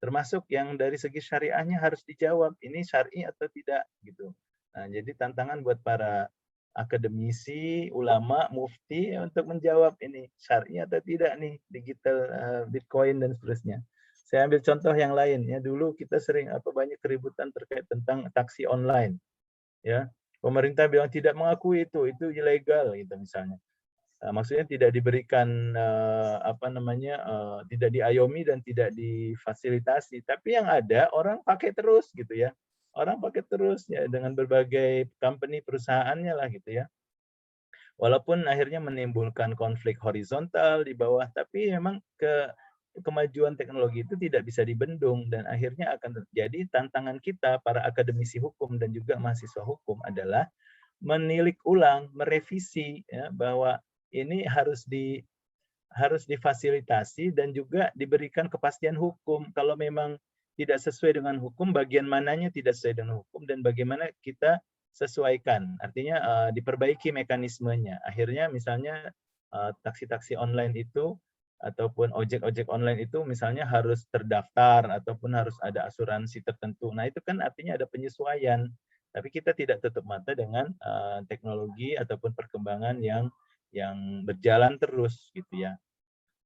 S1: termasuk yang dari segi syariahnya harus dijawab, ini syar'i atau tidak, gitu. Nah, jadi tantangan buat para akademisi, ulama, mufti untuk menjawab ini syar'i atau tidak nih digital Bitcoin dan seterusnya. Saya ambil contoh yang lain ya. Dulu kita sering banyak keributan terkait tentang taksi online. Ya, pemerintah bilang tidak mengakui itu ilegal gitu misalnya. Maksudnya tidak diberikan tidak diayomi dan tidak difasilitasi. Tapi yang ada orang pakai terus gitu ya. Orang pakai terus ya dengan berbagai company perusahaannya lah gitu ya. Walaupun akhirnya menimbulkan konflik horizontal di bawah, tapi memang kemajuan teknologi itu tidak bisa dibendung dan akhirnya akan terjadi tantangan kita para akademisi hukum dan juga mahasiswa hukum adalah menilik ulang, merevisi ya, bahwa ini harus difasilitasi dan juga diberikan kepastian hukum. Kalau memang tidak sesuai dengan hukum, bagian mananya tidak sesuai dengan hukum dan bagaimana kita sesuaikan. Artinya diperbaiki mekanismenya. Akhirnya misalnya taksi-taksi online itu ataupun ojek-ojek online itu misalnya harus terdaftar ataupun harus ada asuransi tertentu. Nah, itu kan artinya ada penyesuaian. Tapi kita tidak tutup mata dengan teknologi ataupun perkembangan yang berjalan terus gitu ya.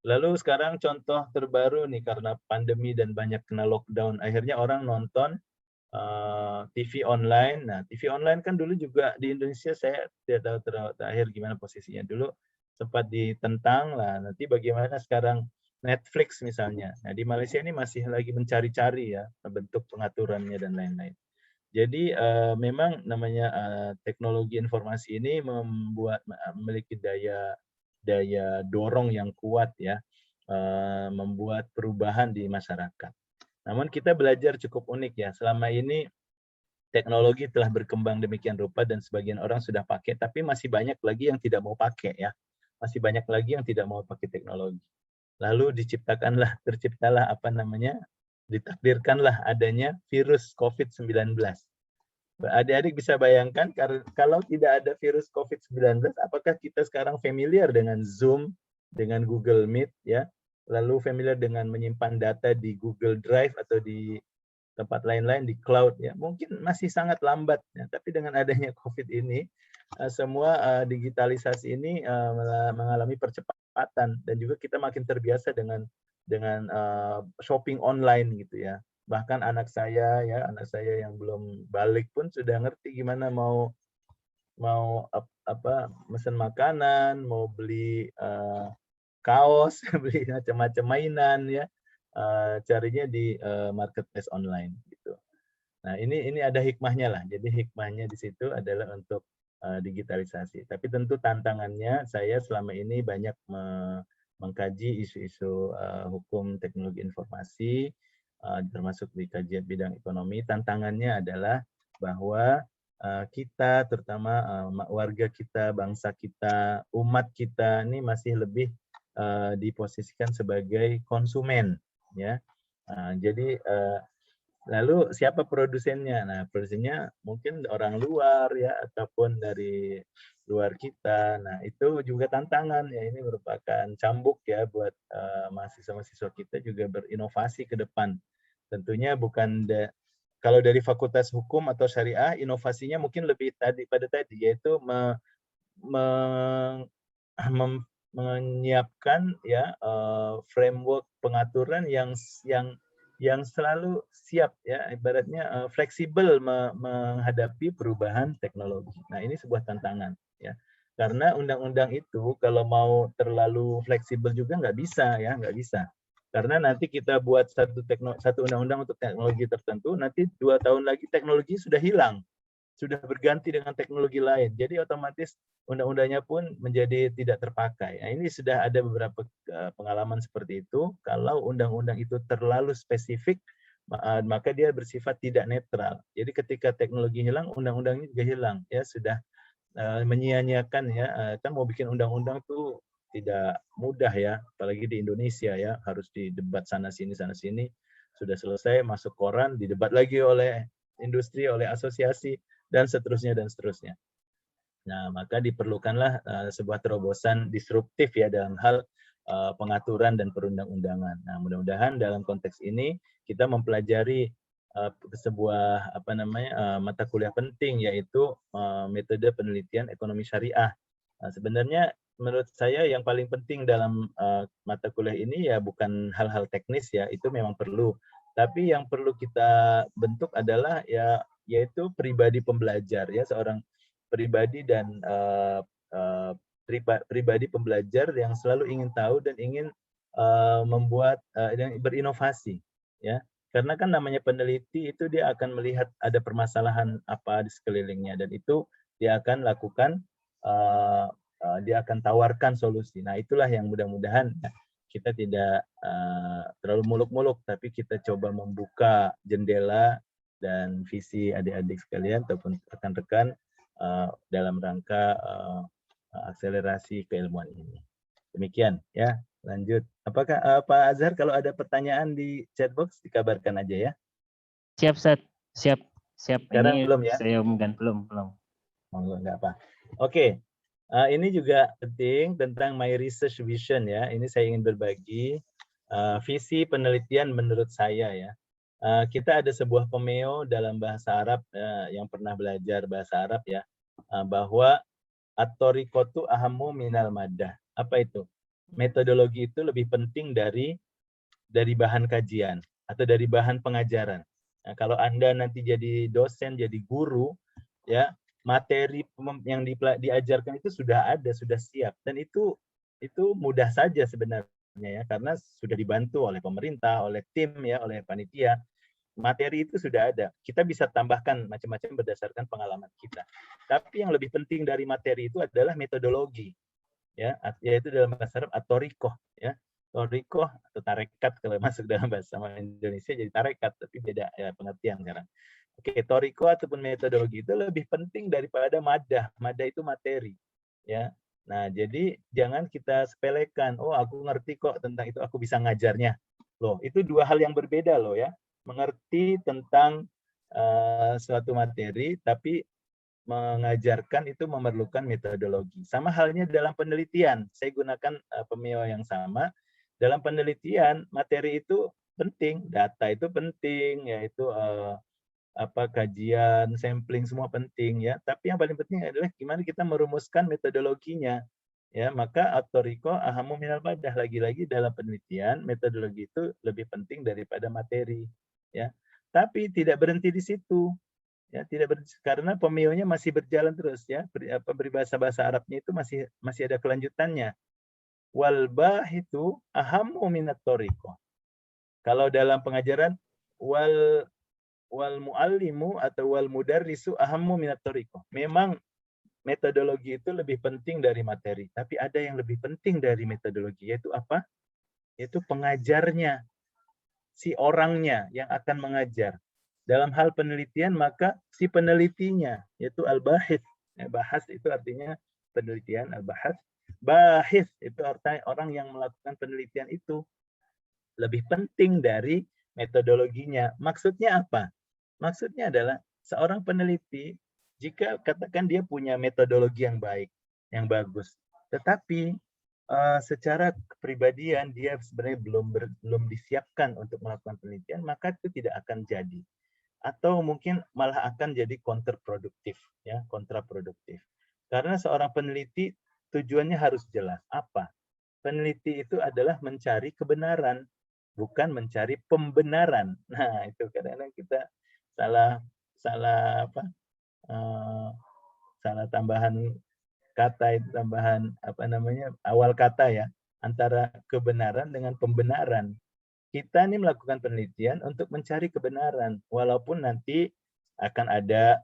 S1: Lalu sekarang contoh terbaru nih karena pandemi dan banyak kena lockdown, akhirnya orang nonton TV online. Nah, TV online kan dulu juga di Indonesia saya tidak tahu terakhir gimana posisinya. Dulu sempat ditentang lah. Nanti bagaimana sekarang Netflix misalnya. Nah, di Malaysia ini masih lagi mencari-cari ya bentuk pengaturannya dan lain-lain. Jadi memang namanya teknologi informasi ini memiliki daya dorong yang kuat ya, membuat perubahan di masyarakat. Namun kita belajar cukup unik ya. Selama ini teknologi telah berkembang demikian rupa dan sebagian orang sudah pakai, tapi masih banyak lagi yang tidak mau pakai ya. Masih banyak lagi yang tidak mau pakai teknologi. Lalu terciptalah ditakdirkanlah adanya virus COVID-19. Adik-adik bisa bayangkan kalau tidak ada virus COVID-19, apakah kita sekarang familiar dengan Zoom, dengan Google Meet ya, lalu familiar dengan menyimpan data di Google Drive atau di tempat lain-lain di cloud ya, mungkin masih sangat lambat ya, tapi dengan adanya COVID ini semua digitalisasi ini mengalami percepatan dan juga kita makin terbiasa dengan shopping online gitu ya. Bahkan anak saya yang belum balik pun sudah ngerti gimana mau mesen makanan, mau beli kaos, beli macam-macam mainan ya, carinya di marketplace online gitu. Nah ini ada hikmahnya lah. Jadi hikmahnya di situ adalah untuk digitalisasi. Tapi tentu tantangannya saya selama ini banyak mengkaji isu-isu hukum teknologi informasi, termasuk di kajian bidang ekonomi. Tantangannya adalah bahwa kita, terutama warga kita, bangsa kita, umat kita ini masih lebih diposisikan sebagai konsumen, ya. Jadi lalu siapa produsennya? Nah, produsennya mungkin orang luar ya, ataupun dari luar kita. Nah, itu juga tantangan ya. Ini merupakan cambuk ya buat mahasiswa-mahasiswa kita juga berinovasi ke depan. Tentunya bukan kalau dari Fakultas Hukum atau Syariah, inovasinya mungkin lebih yaitu menyiapkan ya framework pengaturan yang selalu siap ya, ibaratnya fleksibel menghadapi perubahan teknologi. Nah, ini sebuah tantangan ya. Karena undang-undang itu kalau mau terlalu fleksibel juga nggak bisa ya, nggak bisa. Karena nanti kita buat satu undang-undang untuk teknologi tertentu, nanti 2 tahun lagi teknologi sudah hilang, sudah berganti dengan teknologi lain. Jadi otomatis undang-undangnya pun menjadi tidak terpakai. Nah, ini sudah ada beberapa pengalaman seperti itu. Kalau undang-undang itu terlalu spesifik, maka dia bersifat tidak netral. Jadi ketika teknologi hilang, undang-undangnya juga hilang. Ya sudah menyia-nyiakan ya. Kan mau bikin undang-undang tuh tidak mudah ya, apalagi di Indonesia ya, harus didebat sana sini. Sudah selesai masuk koran, didebat lagi oleh industri, oleh asosiasi, dan seterusnya. Nah, maka diperlukanlah sebuah terobosan disruptif ya dalam hal pengaturan dan perundang-undangan. Nah, mudah-mudahan dalam konteks ini kita mempelajari sebuah mata kuliah penting, yaitu metode penelitian ekonomi syariah. Nah, sebenarnya menurut saya yang paling penting dalam mata kuliah ini ya bukan hal-hal teknis ya, itu memang perlu. Tapi yang perlu kita bentuk adalah yaitu pribadi pembelajar ya, seorang pribadi dan pribadi pembelajar yang selalu ingin tahu dan ingin membuat dan berinovasi ya. Karena kan namanya peneliti itu dia akan melihat ada permasalahan apa di sekelilingnya, dan itu dia akan lakukan, dia akan tawarkan solusi. Nah, itulah yang mudah-mudahan kita tidak terlalu muluk-muluk, tapi kita coba membuka jendela dan visi adik-adik sekalian ataupun rekan-rekan dalam rangka akselerasi keilmuan ini. Demikian ya. Lanjut. Apakah Pak Azhar kalau ada pertanyaan di chatbox dikabarkan aja ya.
S2: Siap, Ustaz. Siap.
S1: Sekarang
S2: ini
S1: belum ya?
S2: Saya umumkan belum.
S1: Monggo, enggak apa. Oke. Ini juga penting tentang my research vision ya. Ini saya ingin berbagi visi penelitian menurut saya ya. Kita ada sebuah pemeo dalam bahasa Arab yang pernah belajar bahasa Arab ya, bahwa at-tariqatu ahammu minal maddah. Apa itu? Metodologi itu lebih penting dari bahan kajian atau dari bahan pengajaran. Nah, kalau Anda nanti jadi dosen, jadi guru, ya materi yang diajarkan itu sudah ada, sudah siap, dan itu mudah saja sebenarnya ya, karena sudah dibantu oleh pemerintah, oleh tim ya, oleh panitia. Materi itu sudah ada. Kita bisa tambahkan macam-macam berdasarkan pengalaman kita. Tapi yang lebih penting dari materi itu adalah metodologi. Ya, yaitu dalam bahasa Arab at-tariqah ya. Tariqah atau tarekat kalau masuk dalam bahasa Indonesia jadi tarekat, tapi beda ya pengertian sekarang. Oke, tariqah ataupun metodologi itu lebih penting daripada madah. Madah itu materi ya. Nah, jadi jangan kita sepelekan, oh aku ngerti kok tentang itu, aku bisa ngajarnya. Loh, itu dua hal yang berbeda loh ya. Mengerti tentang suatu materi tapi mengajarkan itu memerlukan metodologi. Sama halnya dalam penelitian. Saya gunakan pemio yang sama. Dalam penelitian, materi itu penting, data itu penting, yaitu kajian, sampling semua penting ya. Tapi yang paling penting adalah gimana kita merumuskan metodologinya. Ya, maka at-thariqah ahammu minal madah. Lagi-lagi dalam penelitian, metodologi itu lebih penting daripada materi. Ya. Tapi tidak berhenti di situ. Ya, tidak karena pemionya masih berjalan terus ya. Berbahasa Arabnya itu masih ada kelanjutannya. Wal bahitu ahammu minat thariqah. Kalau dalam pengajaran wal muallimu atau wal mudarrisu ahammu minat thariqah. Memang metodologi itu lebih penting dari materi, tapi ada yang lebih penting dari metodologi, yaitu apa? Yaitu pengajarnya, si orangnya yang akan mengajar. Dalam hal penelitian, maka si penelitinya, yaitu al-bahith. Bahas itu artinya penelitian, al-bahas. Bahith itu artinya orang yang melakukan penelitian itu lebih penting dari metodologinya. Maksudnya apa? Maksudnya adalah seorang peneliti, jika katakan dia punya metodologi yang baik, yang bagus, tetapi secara kepribadian dia sebenarnya belum disiapkan untuk melakukan penelitian, maka itu tidak akan jadi. Atau mungkin malah akan jadi kontraproduktif, ya, kontraproduktif. Karena seorang peneliti tujuannya harus jelas. Apa? Peneliti itu adalah mencari kebenaran, bukan mencari pembenaran. Nah, itu kadang-kadang kita salah tambahan kata, itu tambahan awal kata ya, antara kebenaran dengan pembenaran. Kita ini melakukan penelitian untuk mencari kebenaran, walaupun nanti akan ada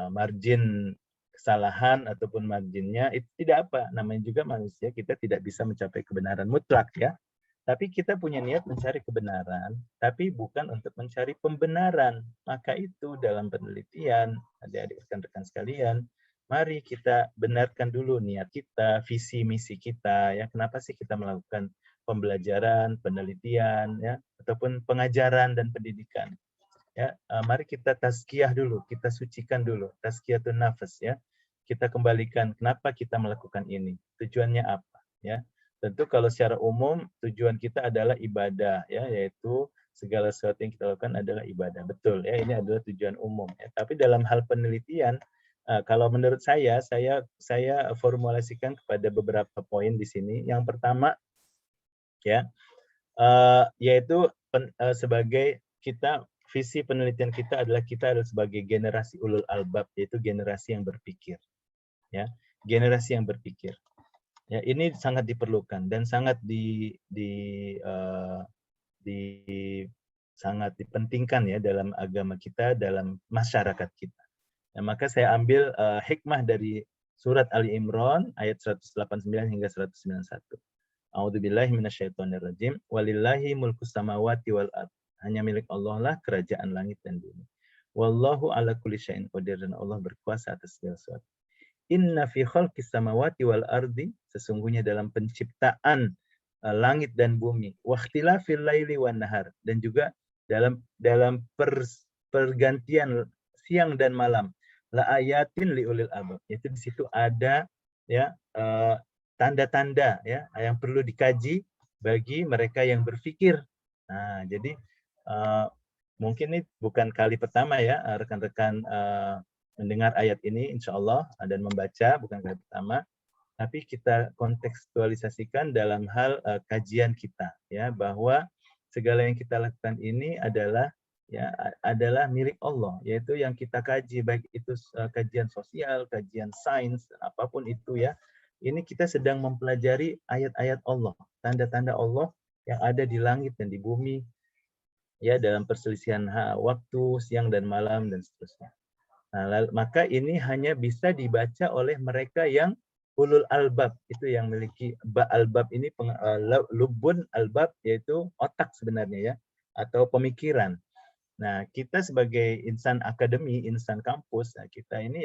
S1: margin kesalahan ataupun marginnya, itu tidak apa, namanya juga manusia, kita tidak bisa mencapai kebenaran mutlak ya. Tapi kita punya niat mencari kebenaran, tapi bukan untuk mencari pembenaran. Maka itu dalam penelitian, adik-adik rekan-rekan sekalian, mari kita benarkan dulu niat kita, visi misi kita, ya. Kenapa sih kita melakukan pembelajaran, penelitian, ya, ataupun pengajaran dan pendidikan? Ya, mari kita tazkiyah dulu, kita sucikan dulu, tazkiyatun nafas, ya. Kita kembalikan kenapa kita melakukan ini, tujuannya apa, ya. Tentu kalau secara umum tujuan kita adalah ibadah, ya, yaitu segala sesuatu yang kita lakukan adalah ibadah. Betul, ya, ini adalah tujuan umum. Ya. Tapi dalam hal penelitian, kalau menurut saya formulasikan kepada beberapa poin di sini. Yang pertama, ya, yaitu sebagai kita, visi penelitian kita adalah sebagai generasi ulul albab, yaitu generasi yang berpikir, ya, generasi yang berpikir. Ya, ini sangat diperlukan dan sangat sangat dipentingkan ya dalam agama kita, dalam masyarakat kita. Nah, maka saya ambil hikmah dari surat Ali Imran ayat 189 hingga 191. A'udzubillahi minasyaitonirrajim. Walillahi mulkus samawati wal ardh. Hanya milik Allah lah kerajaan langit dan bumi. Wallahu ala kulli syai'in qadir, dan Allah berkuasa atas segala sesuatu. Inna fi khalqis samawati wal ardi, sesungguhnya dalam penciptaan langit dan bumi, wa ikhtilafil laili wan nahar, dan juga dalam pergantian siang dan malam, la ayatin liulil albab, yaitu di situ ada ya tanda-tanda ya yang perlu dikaji bagi mereka yang berpikir. Nah, jadi mungkin ini bukan kali pertama ya rekan-rekan mendengar ayat ini, insya Allah, dan membaca, bukan kali pertama, tapi kita kontekstualisasikan dalam hal kajian kita, ya, bahwa segala yang kita lakukan ini adalah milik Allah, yaitu yang kita kaji, baik itu kajian sosial, kajian sains, apapun itu ya. Ini kita sedang mempelajari ayat-ayat Allah, tanda-tanda Allah yang ada di langit dan di bumi, ya, dalam perselisihan waktu siang dan malam dan seterusnya. Nah, maka ini hanya bisa dibaca oleh mereka yang ulul albab, itu yang memiliki albab ini, lubun albab, yaitu otak sebenarnya ya, atau pemikiran. Nah, kita sebagai insan akademi, insan kampus, nah, kita ini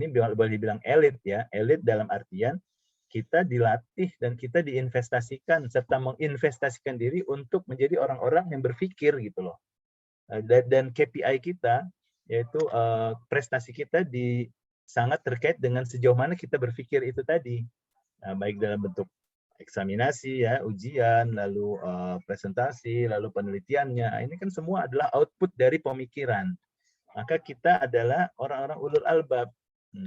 S1: boleh dibilang elit ya, elit dalam artian kita dilatih dan kita diinvestasikan serta menginvestasikan diri untuk menjadi orang-orang yang berpikir gitu loh. Dan KPI kita, yaitu prestasi kita sangat terkait dengan sejauh mana kita berpikir itu tadi. Baik dalam bentuk eksaminasi, ya, ujian, lalu presentasi, lalu penelitiannya. Ini kan semua adalah output dari pemikiran. Maka kita adalah orang-orang ulul albab.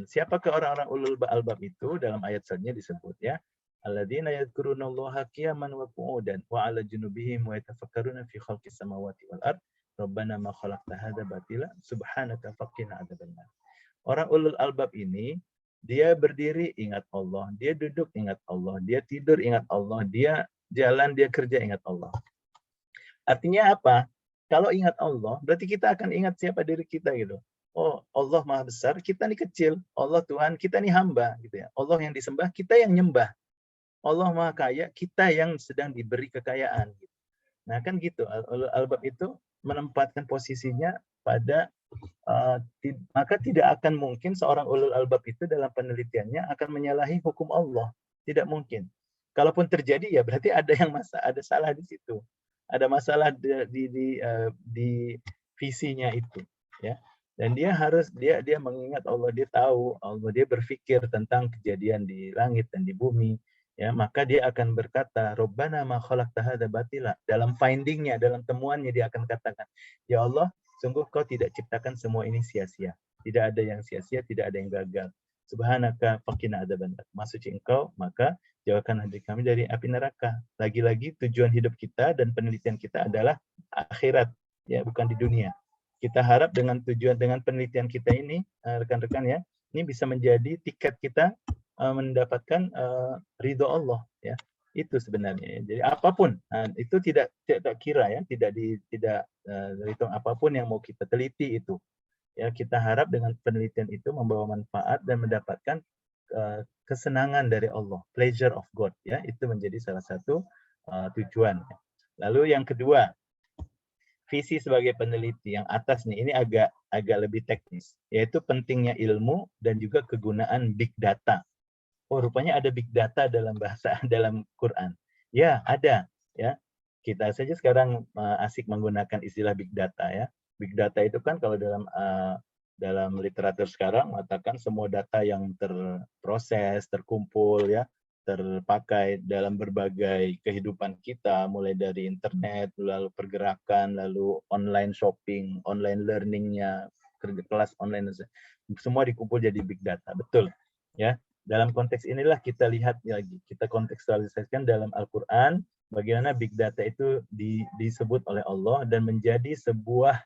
S1: Siapakah orang-orang ulul albab itu? Dalam ayat selanjutnya disebut, ya. Alladzina yadhkurunallaha qiyaman wa qu'udan wa 'ala junubihim wa yatafakkaruna fi khalqis samawati wal ard. Rabbana ma khalaqta hadza batila subhanaka faqina adzabannar. Orang ulul albab ini, dia berdiri ingat Allah, dia duduk ingat Allah, dia tidur ingat Allah, dia jalan, dia kerja ingat Allah. Artinya apa? Kalau ingat Allah, berarti kita akan ingat siapa diri kita gitu. Oh, Allah Maha Besar, kita ini kecil. Allah Tuhan, kita ini hamba gitu ya. Allah yang disembah, kita yang nyembah. Allah Maha Kaya, kita yang sedang diberi kekayaan gitu. Nah, kan gitu. Albab itu menempatkan posisinya pada maka tidak akan mungkin seorang ulul albab itu dalam penelitiannya akan menyalahi hukum Allah. Tidak mungkin. Kalaupun terjadi ya berarti ada ada salah di situ. Ada masalah di visinya itu, ya. Dan dia mengingat Allah, dia tahu Allah, dia berpikir tentang kejadian di langit dan di bumi, ya. Maka dia akan berkata, Rabbana ma khalaqta hadza batila. Dalam findingnya, dalam temuannya dia akan katakan, ya Allah, sungguh kau tidak ciptakan semua ini sia-sia. Tidak ada yang sia-sia, tidak ada yang gagal. Subhanaka faqina adzabannar. Maha suci Engkau, maka jauhkan hati kami dari api neraka. Lagi-lagi tujuan hidup kita dan penelitian kita adalah akhirat, ya, bukan di dunia. Kita harap dengan penelitian kita ini, rekan-rekan ya, ini bisa menjadi tiket kita mendapatkan ridho Allah, ya. Itu sebenarnya. Jadi apapun, itu tidak kira ya, tidak dihitung apapun yang mau kita teliti itu. Ya, kita harap dengan penelitian itu membawa manfaat dan mendapatkan kesenangan dari Allah, pleasure of God, ya. Itu menjadi salah satu tujuan. Lalu yang kedua, visi sebagai peneliti yang atas nih, ini agak lebih teknis, yaitu pentingnya ilmu dan juga kegunaan big data. Oh, rupanya ada big data dalam Quran. Ya, ada, ya. Kita saja sekarang asik menggunakan istilah big data, ya. Big data itu kan kalau dalam literatur sekarang mengatakan semua data yang terproses, terkumpul, ya, terpakai dalam berbagai kehidupan kita, mulai dari internet, lalu pergerakan, lalu online shopping, online learningnya, kelas online, semua dikumpul jadi big data. Betul, ya. Dalam konteks inilah kita lihat lagi, kita kontekstualisasikan dalam Al-Quran, bagaimana big data itu disebut oleh Allah dan menjadi sebuah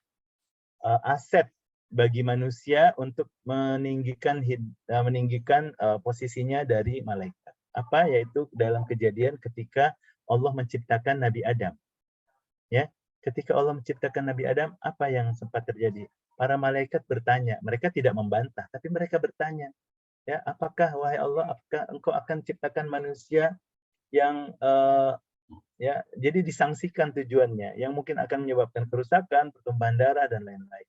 S1: aset bagi manusia untuk meninggikan posisinya dari malaikat. Apa? Yaitu dalam kejadian ketika Allah menciptakan Nabi Adam. Ya, ketika Allah menciptakan Nabi Adam, apa yang sempat terjadi? Para malaikat bertanya, mereka tidak membantah, tapi mereka bertanya, ya, apakah wahai Allah, apakah Engkau akan ciptakan manusia yang ya, jadi disangsikan tujuannya, yang mungkin akan menyebabkan kerusakan, pertumpahan darah dan lain-lain.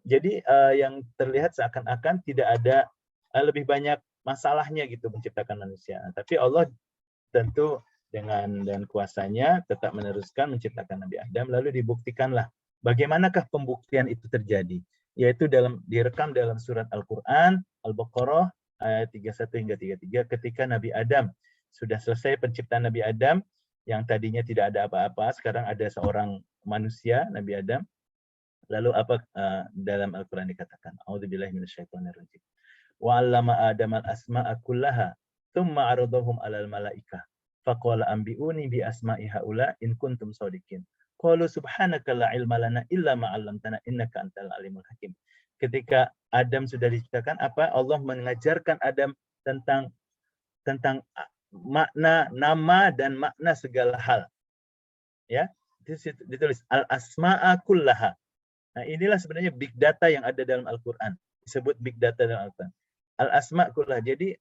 S1: Jadi yang terlihat seakan-akan tidak ada lebih banyak masalahnya gitu menciptakan manusia. Tapi Allah tentu dengan kuasanya tetap meneruskan menciptakan Nabi Adam, lalu dibuktikanlah bagaimanakah pembuktian itu terjadi, yaitu direkam dalam surat Al-Quran Al-Baqarah ayat 31 hingga 33, ketika Nabi Adam sudah selesai penciptaan Nabi Adam yang tadinya tidak ada apa-apa, sekarang ada seorang manusia, Nabi Adam. Lalu apa dalam Al-Quran dikatakan? A'udzubillahi minasyaitonirrajim. Wa 'allama Adama al-asma'a kullaha, tsumma 'aradahum 'alal malaikah. Faqala anbi'uni bi asma'i haula in kuntum shadiqin. Qalu subhanaka la 'ilma lana illa ma 'allamtana innaka antal alimul hakim. Ketika Adam sudah diciptakan, apa? Allah mengajarkan Adam tentang makna nama dan makna segala hal. Ya, ditulis al-asma'a kullaha. Nah, inilah sebenarnya big data yang ada dalam Al-Quran. Disebut big data dalam Al-Quran. Al-asma' kullah. Jadi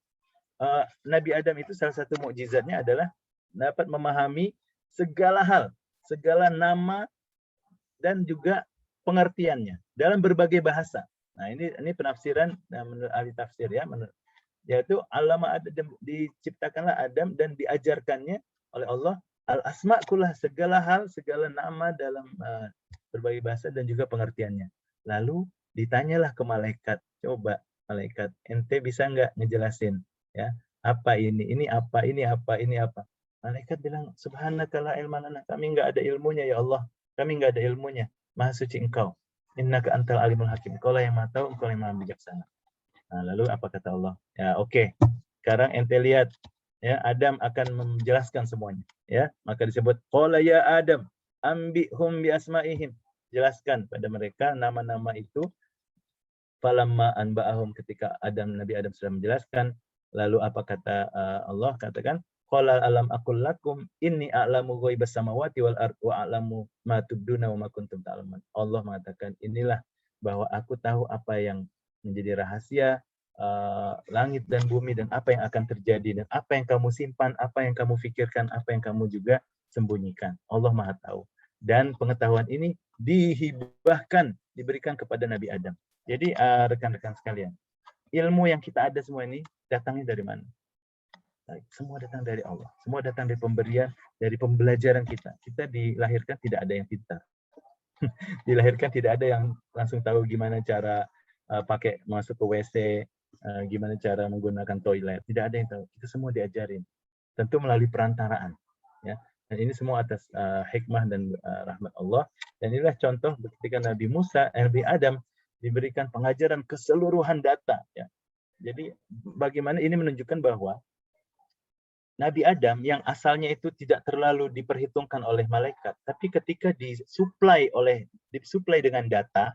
S1: Nabi Adam itu salah satu mukjizatnya adalah dapat memahami segala hal, segala nama dan juga pengertiannya dalam berbagai bahasa. Nah, ini penafsiran menurut ahli tafsir, ya, yaitu alama Adam, diciptakanlah Adam dan diajarkannya oleh Allah al-asma' kullah, segala hal, segala nama dalam berbagai bahasa dan juga pengertiannya. Lalu ditanyalah ke malaikat, coba malaikat, ente bisa nggak ngejelasin ya apa ini apa, ini apa, ini apa. Malaikat bilang, subhanaka la ilma lana, kami nggak ada ilmunya ya Allah, kami nggak ada ilmunya. Maha suci Engkau. Innaka antal alimul hakim. Engkau lah yang maha tahu, Engkau yang maha bijaksana. Nah, lalu apa kata Allah? Ya, oke. Sekarang ente lihat ya, Adam akan menjelaskan semuanya ya. Maka disebut qala ya Adam ambihum bi asmaihim. Jelaskan pada mereka nama-nama itu. Falamma anba'ahum, ketika Nabi Adam sudah menjelaskan, lalu apa kata Allah? Katakan qala alam aqul lakum inni a'lamu ghaibas samawati wal ard wa a'lamu ma tubduna wa ma kuntum ta'lamun. Allah mengatakan, inilah bahwa aku tahu apa yang menjadi rahasia langit dan bumi dan apa yang akan terjadi dan apa yang kamu simpan, apa yang kamu pikirkan, apa yang kamu juga sembunyikan. Allah Maha tahu. Dan pengetahuan ini dihibahkan, diberikan kepada Nabi Adam. Jadi rekan-rekan sekalian, ilmu yang kita ada semua ini datangnya dari mana? Semua datang dari Allah. Semua datang dari pemberian, dari pembelajaran kita. Kita dilahirkan tidak ada yang pintar. Dilahirkan tidak ada yang langsung tahu gimana cara pakai masuk ke WC, gimana cara menggunakan toilet. Tidak ada yang tahu. Kita semua diajarin. Tentu melalui perantaraan. Ya. Dan ini semua atas hikmah dan rahmat Allah. Dan inilah contoh ketika Nabi Adam diberikan pengajaran keseluruhan data. Ya. Jadi bagaimana ini menunjukkan bahwa Nabi Adam yang asalnya itu tidak terlalu diperhitungkan oleh malaikat, tapi ketika disuplai dengan data,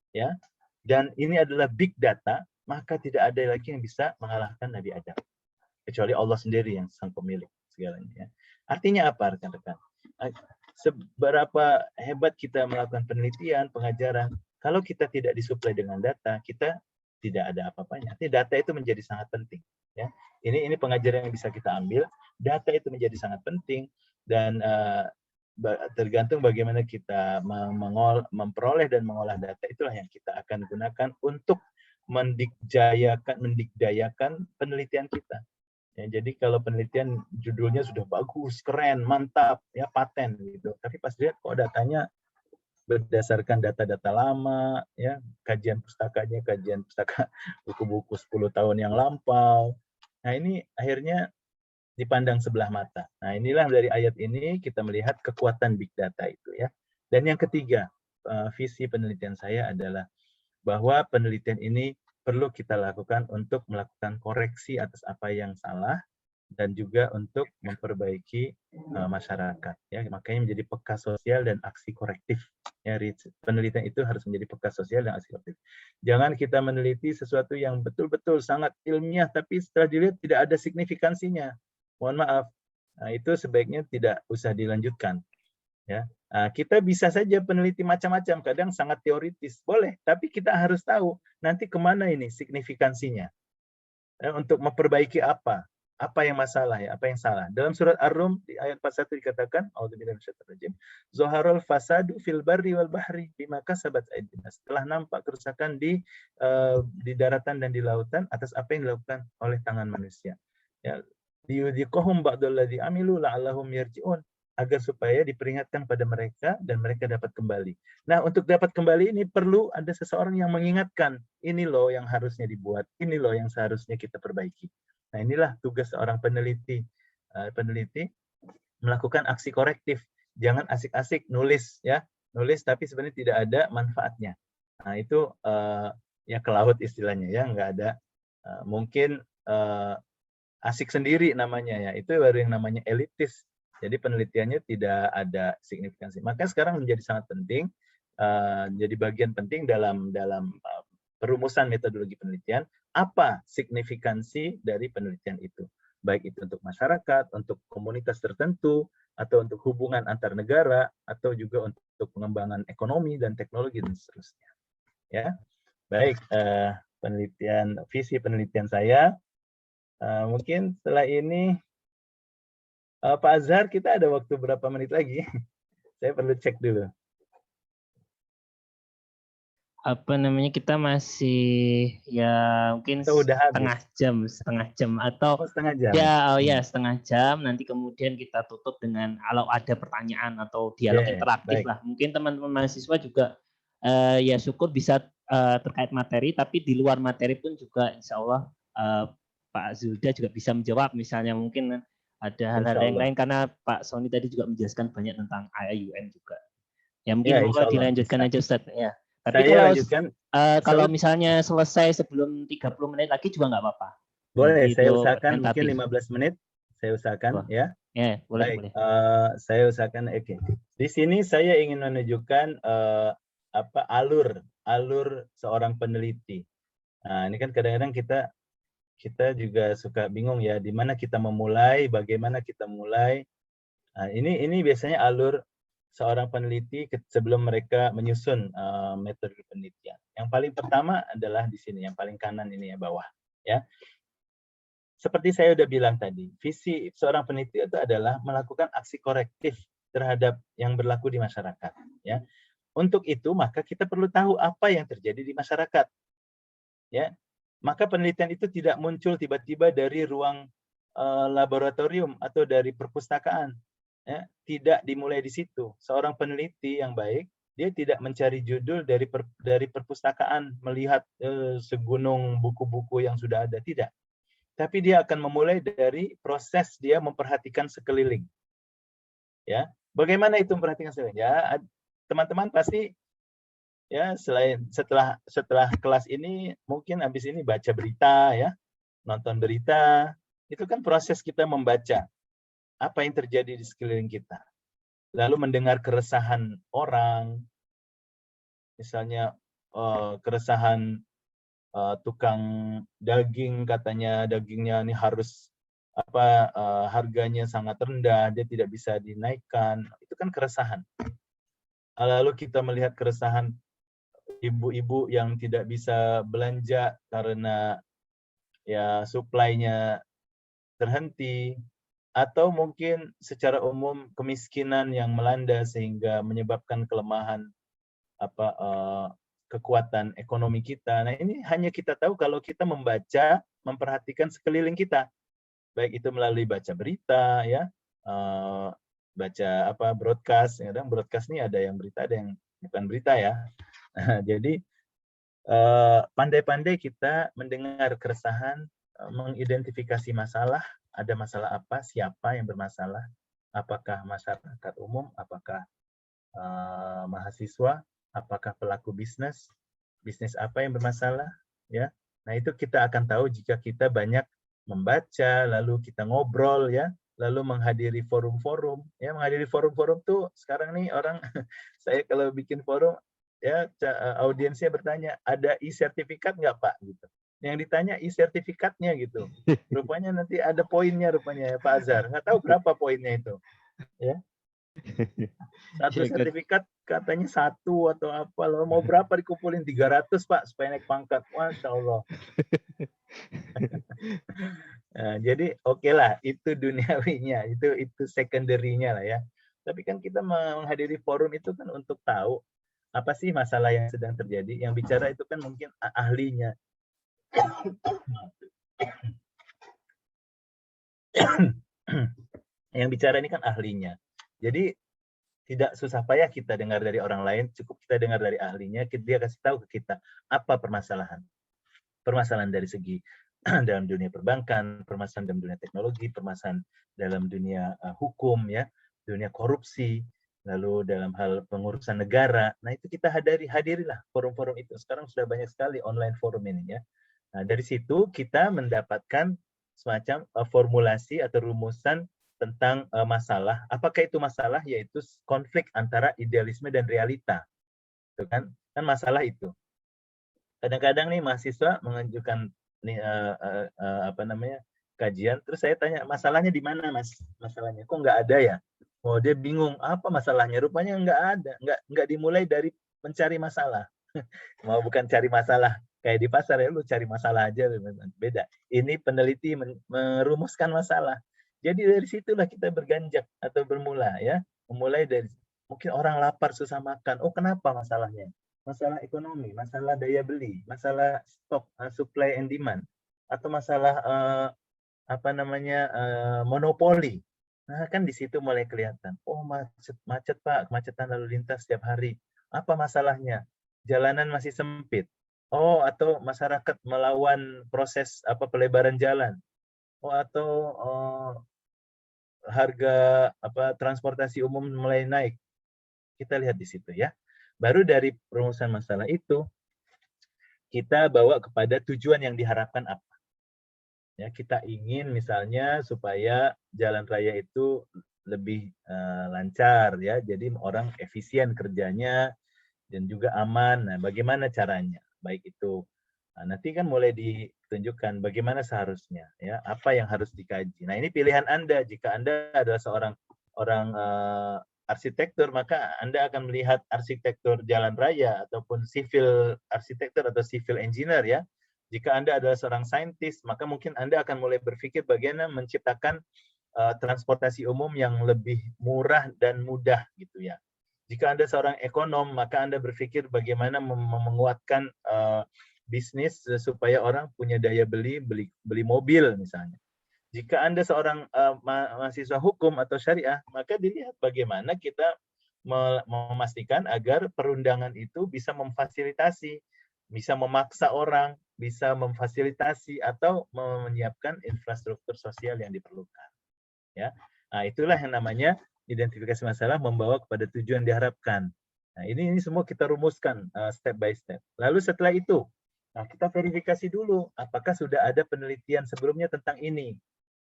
S1: ya, dan ini adalah big data, maka tidak ada lagi yang bisa mengalahkan Nabi Adam, kecuali Allah sendiri yang sang pemilik segalanya. Ya. Artinya apa, rekan-rekan? Seberapa hebat kita melakukan penelitian, pengajaran, kalau kita tidak disuplai dengan data, kita tidak ada apa-apanya. Data itu menjadi sangat penting. Ya, ini pengajaran yang bisa kita ambil. Data itu menjadi sangat penting dan tergantung bagaimana kita memperoleh dan mengolah data, itulah yang kita akan gunakan untuk mendikdayakan penelitian kita. Ya, jadi kalau penelitian judulnya sudah bagus, keren, mantap, ya paten gitu. Tapi pas lihat kok datanya berdasarkan data-data lama, ya kajian pustaka buku-buku 10 tahun yang lampau. Nah ini akhirnya dipandang sebelah mata. Nah inilah dari ayat ini kita melihat kekuatan big data itu ya. Dan yang ketiga, visi penelitian saya adalah bahwa penelitian ini perlu kita lakukan untuk melakukan koreksi atas apa yang salah dan juga untuk memperbaiki masyarakat. Ya, makanya menjadi peka sosial dan aksi korektif. Ya, penelitian itu harus menjadi peka sosial dan aksi korektif. Jangan kita meneliti sesuatu yang betul-betul sangat ilmiah, tapi setelah dilihat tidak ada signifikansinya. Mohon maaf, nah, itu sebaiknya tidak usah dilanjutkan. Ya, nah, kita bisa saja peneliti macam-macam, kadang sangat teoritis, boleh, tapi kita harus tahu nanti kemana ini signifikansinya. Ya, untuk memperbaiki apa yang masalah ya, apa yang salah. Dalam surat Ar-Rum di ayat 41 dikatakan, a'udzubillahi minasyaitonir rajim, zaharul fasadu fil barri wal bahri bima kasabat aydin nas. Telah nampak kerusakan di daratan dan di lautan atas apa yang dilakukan oleh tangan manusia. Ya, liyudhiqahum ba'dalladzi amilu la'allahum yarji'un, agar supaya diperingatkan pada mereka dan mereka dapat kembali. Nah, untuk dapat kembali ini perlu ada seseorang yang mengingatkan, ini loh yang harusnya dibuat, ini loh yang seharusnya kita perbaiki. Nah, inilah tugas seorang peneliti. Peneliti melakukan aksi korektif. Jangan asik-asik nulis ya, nulis tapi sebenarnya tidak ada manfaatnya. Nah, itu ya ke laut istilahnya ya, nggak ada. Mungkin asik sendiri namanya ya, itu baru yang namanya elitis. Jadi penelitiannya tidak ada signifikansi. Maka sekarang menjadi sangat penting, jadi bagian penting dalam perumusan metodologi penelitian, apa signifikansi dari penelitian itu. Baik itu untuk masyarakat, untuk komunitas tertentu, atau untuk hubungan antar negara, atau juga untuk pengembangan ekonomi dan teknologi dan seterusnya. Ya, baik, visi penelitian saya. Mungkin setelah ini, Pak Azhar, kita ada waktu berapa menit lagi? Saya perlu cek dulu.
S2: apa namanya, kita masih ya mungkin
S1: Atau udah habis?
S2: setengah jam atau
S1: Oh, setengah jam.
S2: ya setengah jam. Nanti kemudian kita tutup dengan kalau ada pertanyaan atau dialog interaktif
S1: Baik.
S2: lah. Mungkin teman-teman mahasiswa juga ya syukur bisa terkait materi, tapi di luar materi pun juga insya Allah Pak Zulda juga bisa menjawab. Misalnya mungkin ada hal-hal
S1: Insya
S2: yang
S1: Allah.
S2: lain karena Pak Sony tadi juga menjelaskan banyak tentang IAUN juga. Ya
S1: Ya,
S2: mungkin
S1: insya
S2: mau
S1: Allah
S2: dilanjutkan
S1: bisa.
S2: aja Ustaz ya. Tapi
S1: Saya
S2: kalau
S1: lanjutkan.
S2: kalau
S1: Saud,
S2: misalnya selesai sebelum 30 menit lagi juga nggak apa-apa.
S1: boleh,
S2: Nanti
S1: saya
S2: itu
S1: usahakan mungkin
S2: tentatif.
S1: 15 menit. Saya usahakan,
S2: Wah,
S1: ya.
S2: ya, boleh,
S1: Baik,
S2: boleh.
S1: saya usahakan. Oke. Di sini saya ingin menunjukkan alur seorang peneliti. Nah, ini kan kadang-kadang kita juga suka bingung ya, di mana kita memulai, bagaimana kita mulai. Nah, ini biasanya alur seorang peneliti sebelum mereka menyusun metode penelitian. Yang paling pertama adalah di sini, yang paling kanan ini ya, bawah. Ya. Seperti saya sudah bilang tadi, visi seorang peneliti itu adalah melakukan aksi korektif terhadap yang berlaku di masyarakat. Ya. Untuk itu, maka kita perlu tahu apa yang terjadi di masyarakat. Ya. Maka penelitian itu tidak muncul tiba-tiba dari ruang laboratorium atau dari perpustakaan. Ya. Tidak dimulai di situ. Seorang peneliti yang baik, dia tidak mencari judul dari perpustakaan, melihat segunung buku-buku yang sudah ada. Tidak. Tapi dia akan memulai dari proses dia memperhatikan sekeliling. Ya, bagaimana itu memperhatikan sekeliling? Ya, teman-teman pasti ya setelah kelas ini mungkin habis ini baca berita ya, nonton berita, itu kan proses kita membaca apa yang terjadi di sekeliling kita. Lalu mendengar keresahan orang, misalnya keresahan tukang daging, katanya dagingnya ini harus harganya sangat rendah, dia tidak bisa dinaikkan, itu kan keresahan. Lalu kita melihat keresahan ibu-ibu yang tidak bisa belanja karena ya supply-nya terhenti, atau mungkin secara umum kemiskinan yang melanda sehingga menyebabkan kelemahan kekuatan ekonomi kita. Nah, ini hanya kita tahu kalau kita membaca, memperhatikan sekeliling kita. Baik itu melalui baca berita, ya, baca broadcast. Kadang broadcast ini ada yang berita, ada yang bukan berita ya. Jadi pandai-pandai kita mendengar keresahan, mengidentifikasi masalah, ada masalah apa, siapa yang bermasalah, apakah masyarakat umum, apakah mahasiswa, apakah pelaku bisnis apa yang bermasalah, ya. Nah, itu kita akan tahu jika kita banyak membaca, lalu kita ngobrol ya, lalu menghadiri forum-forum. Ya, menghadiri forum-forum tuh sekarang nih orang saya kalau bikin forum ya audiensnya bertanya, "Ada e-sertifikat nggak, Pak?" gitu. Yang ditanya e-sertifikatnya gitu. Rupanya nanti ada poinnya rupanya ya, Pak Azhar. Nggak tahu berapa poinnya itu. Ya. Satu sertifikat katanya 1 atau apa, loh mau berapa dikumpulin 300 Pak supaya naik pangkat. Masya Allah. Nah, jadi oke lah, itu duniawinya, itu secondary-nya lah ya. Tapi kan kita menghadiri forum itu kan untuk tahu apa sih masalah yang sedang terjadi. Yang bicara itu kan mungkin ahlinya. Yang bicara ini kan ahlinya. Jadi tidak susah payah kita dengar dari orang lain, cukup kita dengar dari ahlinya, dia kasih tahu ke kita apa permasalahan. Permasalahan dari segi dalam dunia perbankan, permasalahan dalam dunia teknologi, permasalahan dalam dunia hukum, ya, dunia korupsi, lalu dalam hal pengurusan negara. Nah, itu kita hadirilah forum-forum itu. Sekarang sudah banyak sekali online forum ini ya. Nah, dari situ kita mendapatkan semacam formulasi atau rumusan tentang masalah. Apakah itu masalah? Yaitu konflik antara idealisme dan realita. Itu kan masalah itu. Kadang-kadang nih mahasiswa mengajukan nih kajian, terus saya tanya, masalahnya di mana, Mas? Masalahnya kok nggak ada ya? Oh, dia bingung apa masalahnya. Rupanya nggak ada, nggak dimulai dari mencari masalah. Mau bukan cari masalah kayak di pasar ya, lu cari masalah aja, beda. Ini peneliti merumuskan masalah. Jadi dari situlah kita berganjak atau bermula ya, memulai dari mungkin orang lapar susah makan. Oh, kenapa masalahnya? masalah ekonomi, masalah daya beli, masalah stok, supply and demand, atau masalah monopoli. Nah, kan di situ mulai kelihatan. Oh, macet Pak, kemacetan lalu lintas setiap hari. Apa masalahnya? Jalanan masih sempit. Oh, atau masyarakat melawan proses pelebaran jalan. Oh, atau harga transportasi umum mulai naik. Kita lihat di situ ya. Baru dari perumusan masalah itu kita bawa kepada tujuan yang diharapkan apa. Ya, kita ingin misalnya supaya jalan raya itu lebih lancar ya. Jadi orang efisien kerjanya dan juga aman. Nah, bagaimana caranya? Baik itu nanti kan mulai ditunjukkan bagaimana seharusnya ya, apa yang harus dikaji. Nah, ini pilihan Anda. Jika Anda adalah seorang arsitektur, maka Anda akan melihat arsitektur jalan raya ataupun civil arsitektur atau civil engineer ya. Jika Anda adalah seorang saintis, maka mungkin Anda akan mulai berpikir bagaimana menciptakan transportasi umum yang lebih murah dan mudah gitu ya. Jika Anda seorang ekonom, maka Anda berpikir bagaimana menguatkan bisnis supaya orang punya daya beli mobil misalnya. Jika Anda seorang mahasiswa hukum atau syariah, maka dilihat bagaimana kita memastikan agar perundangan itu bisa memfasilitasi, bisa memaksa orang, bisa memfasilitasi atau menyiapkan infrastruktur sosial yang diperlukan. Ya, nah itulah yang namanya identifikasi masalah membawa kepada tujuan diharapkan. Nah ini semua kita rumuskan step by step. Lalu setelah itu, nah kita verifikasi dulu apakah sudah ada penelitian sebelumnya tentang ini.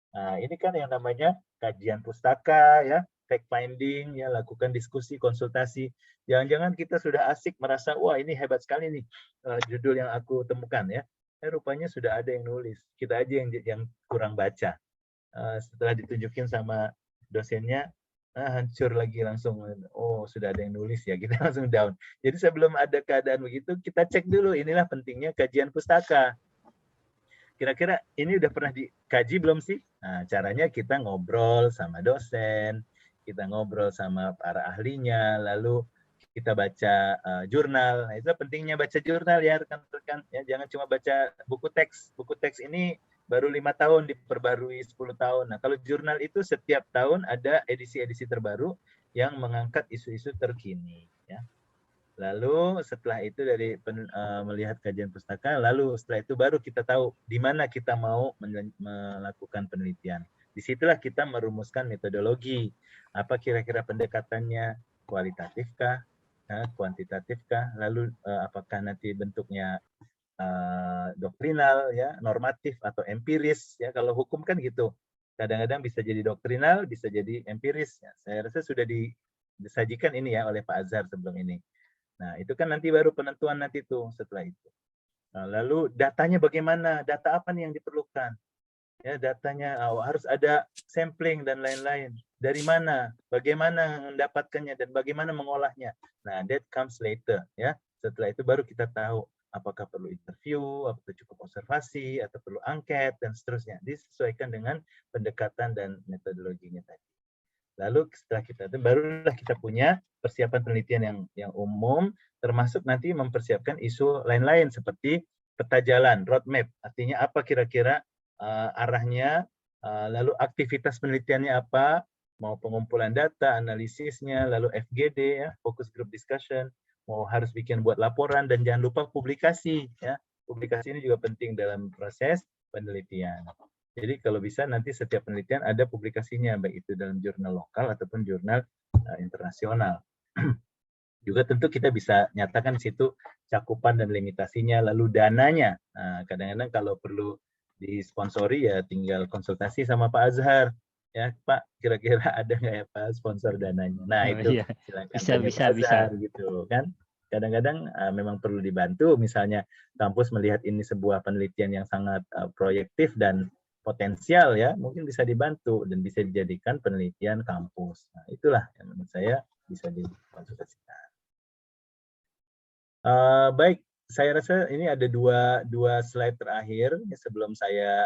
S1: Nah, ini kan yang namanya kajian pustaka, ya, fact finding, ya, lakukan diskusi, konsultasi. Jangan-jangan kita sudah asik merasa, wah ini hebat sekali nih judul yang aku temukan, ya. Rupanya sudah ada yang nulis. Kita aja yang kurang baca. Setelah ditunjukin sama dosennya, hancur lagi langsung. Oh, sudah ada yang nulis ya, kita langsung down. Jadi sebelum ada keadaan begitu, kita cek dulu. Inilah pentingnya kajian pustaka. Kira-kira ini udah pernah dikaji belum sih? Nah, caranya kita ngobrol sama dosen, kita ngobrol sama para ahlinya, lalu kita baca jurnal. Nah, itu pentingnya baca jurnal ya rekan-rekan. Ya, jangan cuma baca buku teks. Buku teks ini baru 5 tahun diperbarui 10 tahun. Nah, kalau jurnal itu setiap tahun ada edisi-edisi terbaru yang mengangkat isu-isu terkini. Ya. Lalu setelah itu dari melihat kajian pustaka, lalu setelah itu baru kita tahu di mana kita mau melakukan penelitian. Disitulah kita merumuskan metodologi. Apa kira-kira pendekatannya, kualitatifkah, kuantitatifkah, lalu apakah nanti bentuknya doktrinal, ya, normatif atau empiris. Ya, kalau hukum kan gitu. Kadang-kadang bisa jadi doktrinal, bisa jadi empiris. Ya, saya rasa sudah disajikan ini ya oleh Pak Azhar sebelum ini. Nah, itu kan nanti baru penentuan nanti tuh setelah itu. Nah, lalu datanya bagaimana? Data apa nih yang diperlukan? Ya, datanya harus ada sampling dan lain-lain. Dari mana? Bagaimana mendapatkannya dan bagaimana mengolahnya? Nah, that comes later ya. Setelah itu baru kita tahu apakah perlu interview, apakah cukup observasi, atau perlu angket dan seterusnya. Disesuaikan dengan pendekatan dan metodologinya tadi. Lalu setelah kita itu barulah kita punya persiapan penelitian yang umum, termasuk nanti mempersiapkan isu lain-lain seperti peta jalan, roadmap. Artinya apa kira-kira arahnya, lalu aktivitas penelitiannya apa, mau pengumpulan data, analisisnya, lalu FGD ya, focus group discussion, mau harus bikin buat laporan dan jangan lupa publikasi ya. Publikasi ini juga penting dalam proses penelitian. Jadi kalau bisa nanti setiap penelitian ada publikasinya, baik itu dalam jurnal lokal ataupun jurnal internasional. Juga tentu kita bisa nyatakan di situ cakupan dan limitasinya, lalu dananya. Nah, kadang-kadang kalau perlu disponsori ya tinggal konsultasi sama Pak Azhar. Ya, Pak, kira-kira ada nggak ya Pak sponsor dananya? Nah, itu silakan tanya Pak Azhar gitu kan. Kadang-kadang memang perlu dibantu, misalnya kampus melihat ini sebuah penelitian yang sangat proyektif dan potensial ya, mungkin bisa dibantu dan bisa dijadikan penelitian kampus. Nah, itulah yang menurut saya bisa dikonsultasikan. Baik, saya rasa ini ada dua slide terakhir sebelum saya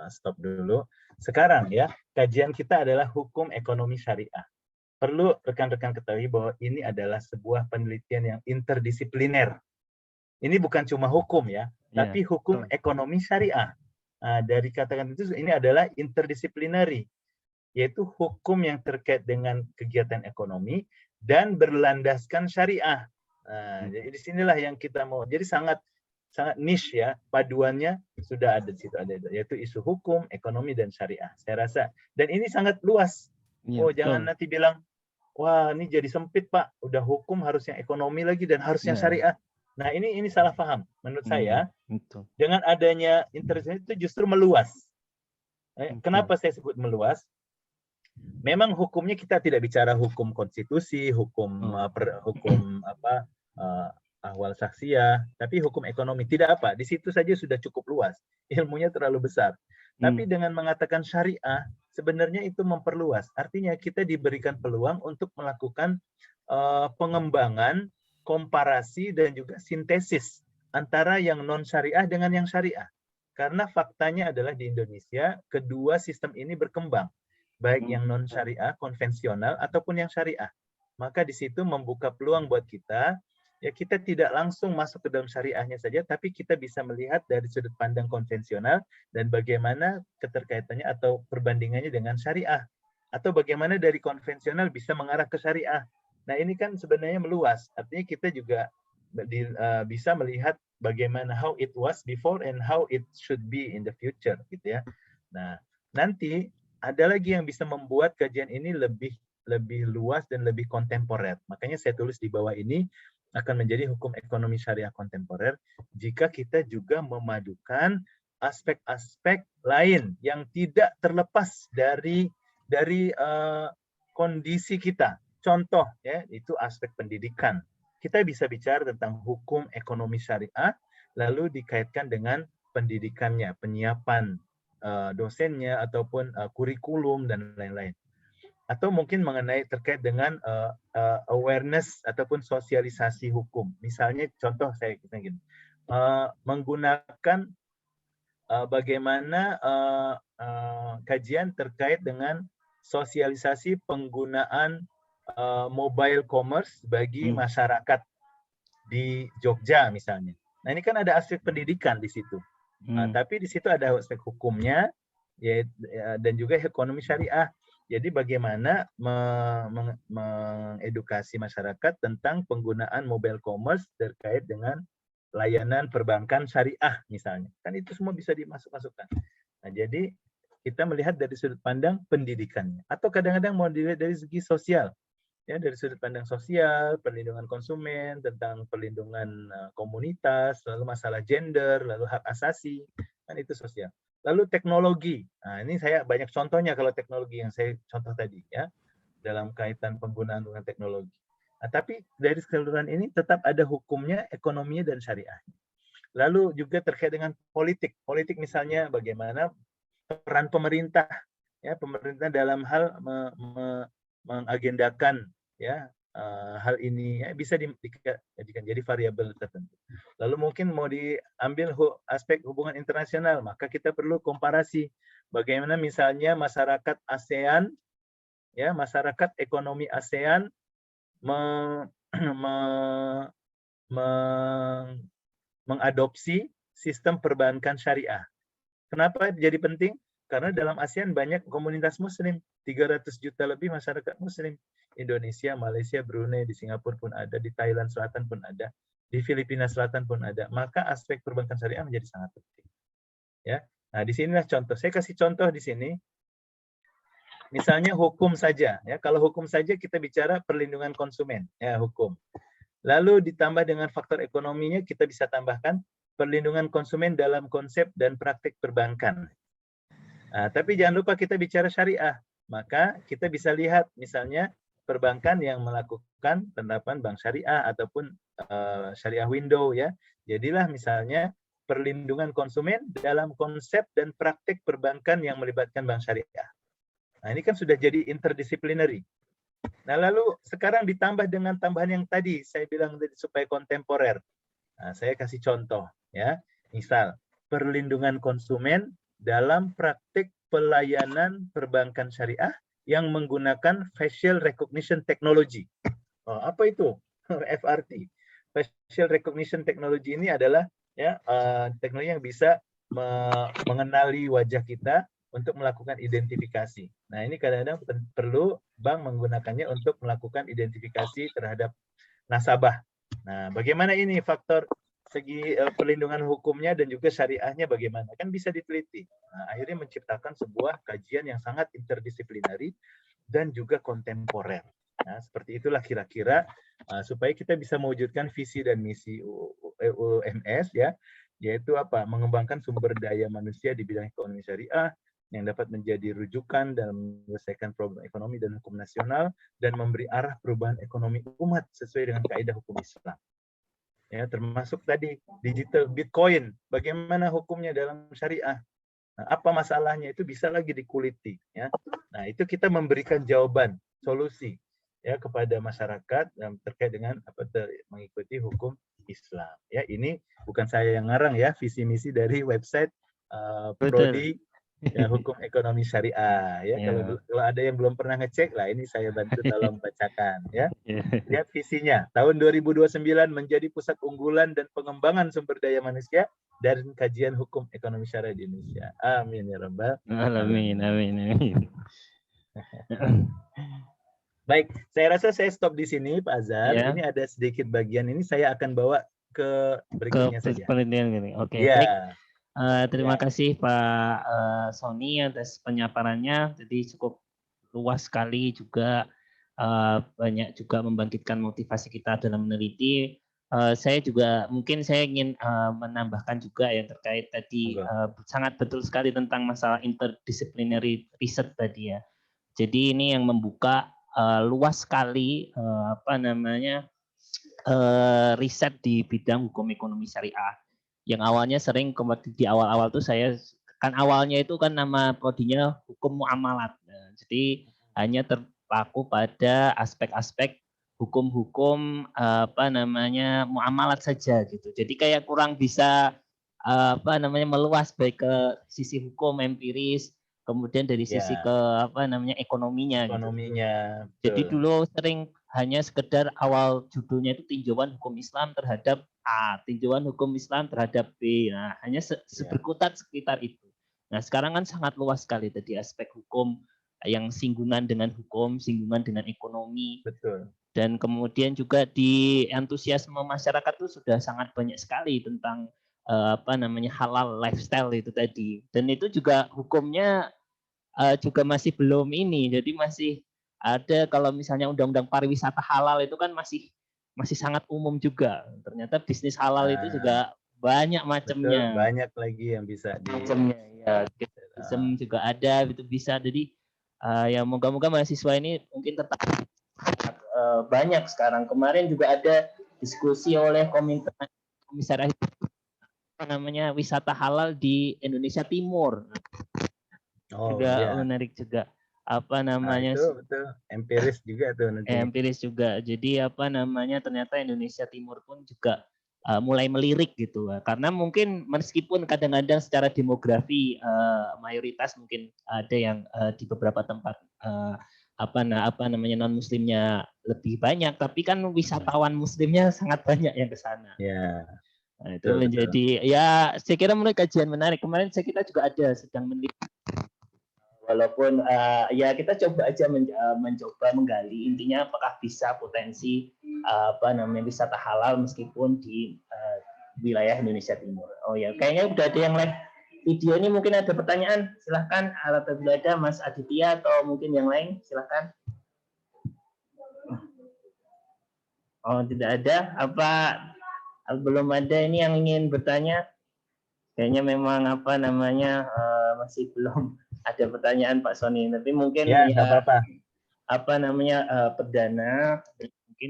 S1: stop dulu. Sekarang ya, kajian kita adalah hukum ekonomi syariah. perlu rekan-rekan ketahui bahwa ini adalah sebuah penelitian yang interdisipliner. Ini bukan cuma hukum ya, tapi hukum ekonomi syariah. Nah, dari katakan itu ini adalah interdisciplinary, yaitu hukum yang terkait dengan kegiatan ekonomi dan berlandaskan syariah. Nah, jadi disinilah yang kita mau. Jadi sangat niche ya, paduannya sudah ada di situ, yaitu isu hukum, ekonomi dan syariah. Saya rasa dan ini sangat luas. Jangan nanti bilang, wah ini jadi sempit Pak, udah hukum harusnya ekonomi lagi dan harusnya syariah. Nah ini salah paham. Menurut saya dengan adanya interdisipliner itu justru meluas. Kenapa saya sebut meluas? Memang hukumnya kita tidak bicara hukum konstitusi, hukum ahwal saksiyah, tapi hukum ekonomi tidak apa. Di situ saja sudah cukup luas. Ilmunya terlalu besar. Tapi dengan mengatakan syariah, sebenarnya itu memperluas. Artinya kita diberikan peluang untuk melakukan pengembangan, komparasi, dan juga sintesis antara yang non-syariah dengan yang syariah. Karena faktanya adalah di Indonesia, kedua sistem ini berkembang. Baik yang non-syariah, konvensional, ataupun yang syariah. Maka di situ membuka peluang buat kita, ya kita tidak langsung masuk ke dalam syariahnya saja, tapi kita bisa melihat dari sudut pandang konvensional dan bagaimana keterkaitannya atau perbandingannya dengan syariah. Atau bagaimana dari konvensional bisa mengarah ke syariah. Nah ini kan sebenarnya meluas, artinya kita juga bisa melihat bagaimana how it was before and how it should be in the future, gitu ya. Nah nanti ada lagi yang bisa membuat kajian ini lebih luas dan lebih kontemporer. Makanya saya tulis di bawah ini akan menjadi hukum ekonomi syariah kontemporer jika kita juga memadukan aspek-aspek lain yang tidak terlepas dari kondisi kita. Contoh ya, itu aspek pendidikan. Kita bisa bicara tentang hukum ekonomi syariah lalu dikaitkan dengan pendidikannya, penyiapan dosennya ataupun kurikulum dan lain-lain. Atau mungkin mengenai terkait dengan awareness ataupun sosialisasi hukum. Misalnya contoh saya gini, menggunakan bagaimana kajian terkait dengan sosialisasi penggunaan mobile commerce bagi masyarakat di Jogja misalnya. Nah ini kan ada aspek pendidikan di situ. Tapi di situ ada aspek hukumnya dan juga ekonomi syariah. Jadi bagaimana mengedukasi masyarakat tentang penggunaan mobile commerce terkait dengan layanan perbankan syariah misalnya. Kan itu semua bisa dimasukkan. Nah, jadi kita melihat dari sudut pandang pendidikannya. Atau kadang-kadang mau dilihat dari segi sosial. Ya, dari sudut pandang sosial, perlindungan konsumen, tentang perlindungan komunitas, lalu masalah gender, lalu hak asasi, kan itu sosial. Lalu teknologi, nah ini saya banyak contohnya kalau teknologi yang saya contoh tadi ya, dalam kaitan penggunaan dengan teknologi. Nah, tapi dari keseluruhan ini tetap ada hukumnya, ekonominya, dan syariah. Lalu juga terkait dengan politik. Politik misalnya bagaimana peran pemerintah, ya pemerintah dalam hal mengagendakan ya hal ini ya, bisa dijadikan jadi variabel tertentu. Lalu mungkin mau diambil aspek hubungan internasional, maka kita perlu komparasi bagaimana misalnya masyarakat ASEAN, ya masyarakat ekonomi ASEAN mengadopsi sistem perbankan syariah. Kenapa jadi penting? Karena dalam ASEAN banyak komunitas muslim, 300 juta lebih masyarakat muslim. Indonesia, Malaysia, Brunei, di Singapura pun ada, di Thailand Selatan pun ada, di Filipina Selatan pun ada. Maka aspek perbankan syariah menjadi sangat penting. Ya. Nah, di sinilah contoh. Saya kasih contoh di sini. Misalnya hukum saja, ya. Kalau hukum saja kita bicara perlindungan konsumen, ya hukum. Lalu ditambah dengan faktor ekonominya kita bisa tambahkan perlindungan konsumen dalam konsep dan praktik perbankan. Nah, tapi jangan lupa kita bicara syariah. Maka kita bisa lihat misalnya perbankan yang melakukan penerapan bank syariah ataupun syariah window ya. Jadilah misalnya perlindungan konsumen dalam konsep dan praktik perbankan yang melibatkan bank syariah. Nah, ini kan sudah jadi interdisciplinary. Nah, lalu sekarang ditambah dengan tambahan yang tadi saya bilang supaya kontemporer. Nah, saya kasih contoh ya. Misal perlindungan konsumen dalam praktik pelayanan perbankan syariah yang menggunakan facial recognition technology. Oh, apa itu? FRT. Facial recognition technology ini adalah ya teknologi yang bisa mengenali wajah kita untuk melakukan identifikasi. Nah, ini kadang-kadang perlu bank menggunakannya untuk melakukan identifikasi terhadap nasabah. Nah, bagaimana ini faktor segi perlindungan hukumnya dan juga syariahnya bagaimana? Kan bisa diteliti. Nah, akhirnya menciptakan sebuah kajian yang sangat interdisiplinary dan juga kontemporer. Nah, seperti itulah kira-kira supaya kita bisa mewujudkan visi dan misi UMS ya, yaitu apa? Mengembangkan sumber daya manusia di bidang ekonomi syariah yang dapat menjadi rujukan dalam menyelesaikan problem ekonomi dan hukum nasional dan memberi arah perubahan ekonomi umat sesuai dengan kaidah hukum Islam. Ya, termasuk tadi digital Bitcoin, bagaimana hukumnya dalam syariah? Nah, apa masalahnya itu bisa lagi dikuliti ya. Nah, itu kita memberikan jawaban, solusi ya kepada masyarakat yang terkait dengan mengikuti hukum Islam. Ya, ini bukan saya yang ngarang ya, visi misi dari website Prodi ya, hukum ekonomi syariah ya. Kalau ada yang belum pernah ngecek lah, ini saya bantu tolong bacakan ya. Lihat visinya, tahun 2029 menjadi pusat unggulan dan pengembangan sumber daya manusia dan kajian hukum ekonomi syariah di Indonesia. Amin ya rabbal
S2: alamin. Amin.
S1: Baik, saya rasa saya stop di sini Pak Azhar.
S2: Ya.
S1: Ini ada sedikit bagian ini saya akan bawa ke berikutnya saja.
S2: Penelitian gini. Oke.
S1: Ya.
S2: Baik. Terima kasih Pak Sony atas penyaparannya. Jadi cukup luas sekali juga, banyak juga membangkitkan motivasi kita dalam meneliti. Saya juga mungkin saya ingin menambahkan juga yang terkait tadi, sangat betul sekali tentang masalah interdisciplinary research tadi ya. Jadi ini yang membuka luas sekali riset di bidang hukum ekonomi syariah. Yang awalnya sering di awal-awal tuh saya kan awalnya itu kan nama prodinya hukum muamalat. Nah, jadi hanya terpaku pada aspek-aspek hukum-hukum muamalat saja gitu. Jadi kayak kurang bisa meluas baik ke sisi hukum empiris, kemudian dari sisi ke ekonominya.
S1: Ekonominya.
S2: Gitu. Jadi dulu sering hanya sekedar awal judulnya itu tinjauan hukum Islam terhadap A, tinjauan hukum Islam terhadap B. Nah, hanya berkutat sekitar itu. Nah, sekarang kan sangat luas sekali tadi aspek hukum yang singgungan dengan hukum, singgungan dengan ekonomi.
S1: Betul.
S2: Dan kemudian juga di antusiasme masyarakat itu sudah sangat banyak sekali tentang halal lifestyle itu tadi. Dan itu juga hukumnya juga masih belum ini. Jadi masih ada kalau misalnya undang-undang pariwisata halal itu kan masih sangat umum juga. Ternyata bisnis halal itu juga banyak macamnya.
S1: Banyak lagi yang bisa
S2: macamnya ya. Capitalism juga ada, itu bisa. Jadi ya moga-moga mahasiswa ini mungkin tetap banyak sekarang. Kemarin juga ada diskusi oleh komisaris wisata halal di Indonesia Timur. Juga menarik juga.
S1: Itu betul empiris juga tuh nanti.
S2: Empiris juga. Jadi ternyata Indonesia Timur pun juga mulai melirik gitu. Karena mungkin meskipun kadang-kadang secara demografi mayoritas mungkin ada yang di beberapa tempat non muslimnya lebih banyak, tapi kan wisatawan muslimnya sangat banyak yang ke sana.
S1: Ya.
S2: Nah, itu menjadi ya saya kira menurut kajian menarik. Kemarin kita juga ada sedang meneliti. Walaupun ya kita coba aja mencoba menggali intinya apakah bisa potensi wisata halal meskipun di wilayah Indonesia Timur. Oh ya, kayaknya udah ada yang live video ini, mungkin ada pertanyaan, silahkan apabila ada Mas Aditya atau mungkin yang lain, silahkan. Oh, tidak ada, apa belum ada ini yang ingin bertanya? Kayaknya memang masih belum ada pertanyaan Pak Sony, tapi mungkin perdana mungkin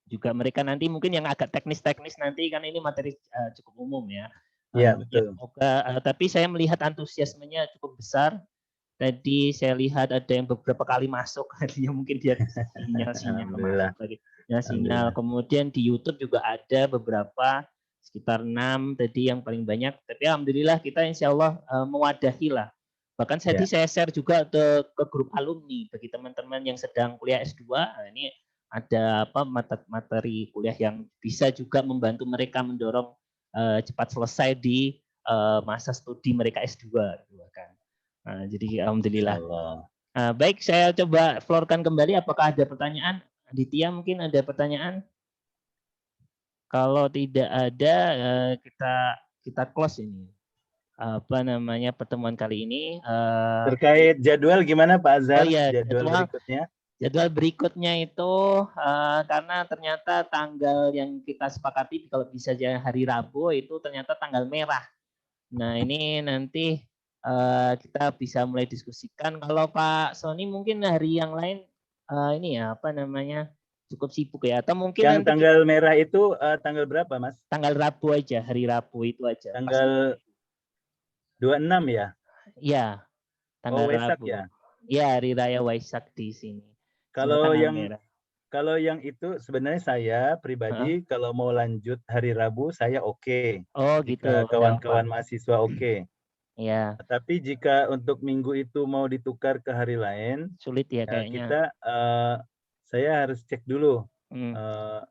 S2: juga mereka nanti mungkin yang agak teknis nanti kan ini materi cukup umum ya.
S1: Iya, betul.
S2: Tapi saya melihat antusiasmenya cukup besar. Tadi saya lihat ada yang beberapa kali masuk, artinya mungkin dia sinyal. Kemudian di YouTube juga ada beberapa, sekitar 6 tadi yang paling banyak. Tapi alhamdulillah kita insya Allah mewadahi lah Bahkan saya share juga ke grup alumni bagi teman-teman yang sedang kuliah S2. Nah, ini ada materi kuliah yang bisa juga membantu mereka mendorong cepat selesai di masa studi mereka S2 gitu kan. Nah, jadi alhamdulillah. Baik, saya coba floorkan kembali. Apakah ada pertanyaan? Aditya mungkin ada pertanyaan? Kalau tidak ada, kita close ini. Pertemuan kali ini.
S1: Terkait jadwal gimana Pak Azhar?
S2: Oh ya,
S1: jadwal berikutnya?
S2: Jadwal berikutnya itu karena ternyata tanggal yang kita sepakati kalau bisa hari Rabu itu ternyata tanggal merah. Nah ini nanti kita bisa mulai diskusikan. Kalau Pak Sony mungkin hari yang lain ini ya cukup sibuk ya, atau mungkin
S1: yang
S2: nanti
S1: tanggal merah itu tanggal berapa, Mas?
S2: Tanggal Rabu aja, hari Rabu itu aja.
S1: Tanggal 26 ya?
S2: Iya, tanggal
S1: Waisak
S2: Rabu.
S1: ya?
S2: Ya, hari raya Waisak di sini.
S1: Kalau yang itu sebenarnya saya pribadi kalau mau lanjut hari Rabu saya oke.
S2: Oh gitu.
S1: Jika kawan-kawan mahasiswa oke.
S2: Iya.
S1: Tapi jika untuk minggu itu mau ditukar ke hari lain,
S2: sulit ya kayaknya.
S1: Saya harus cek dulu.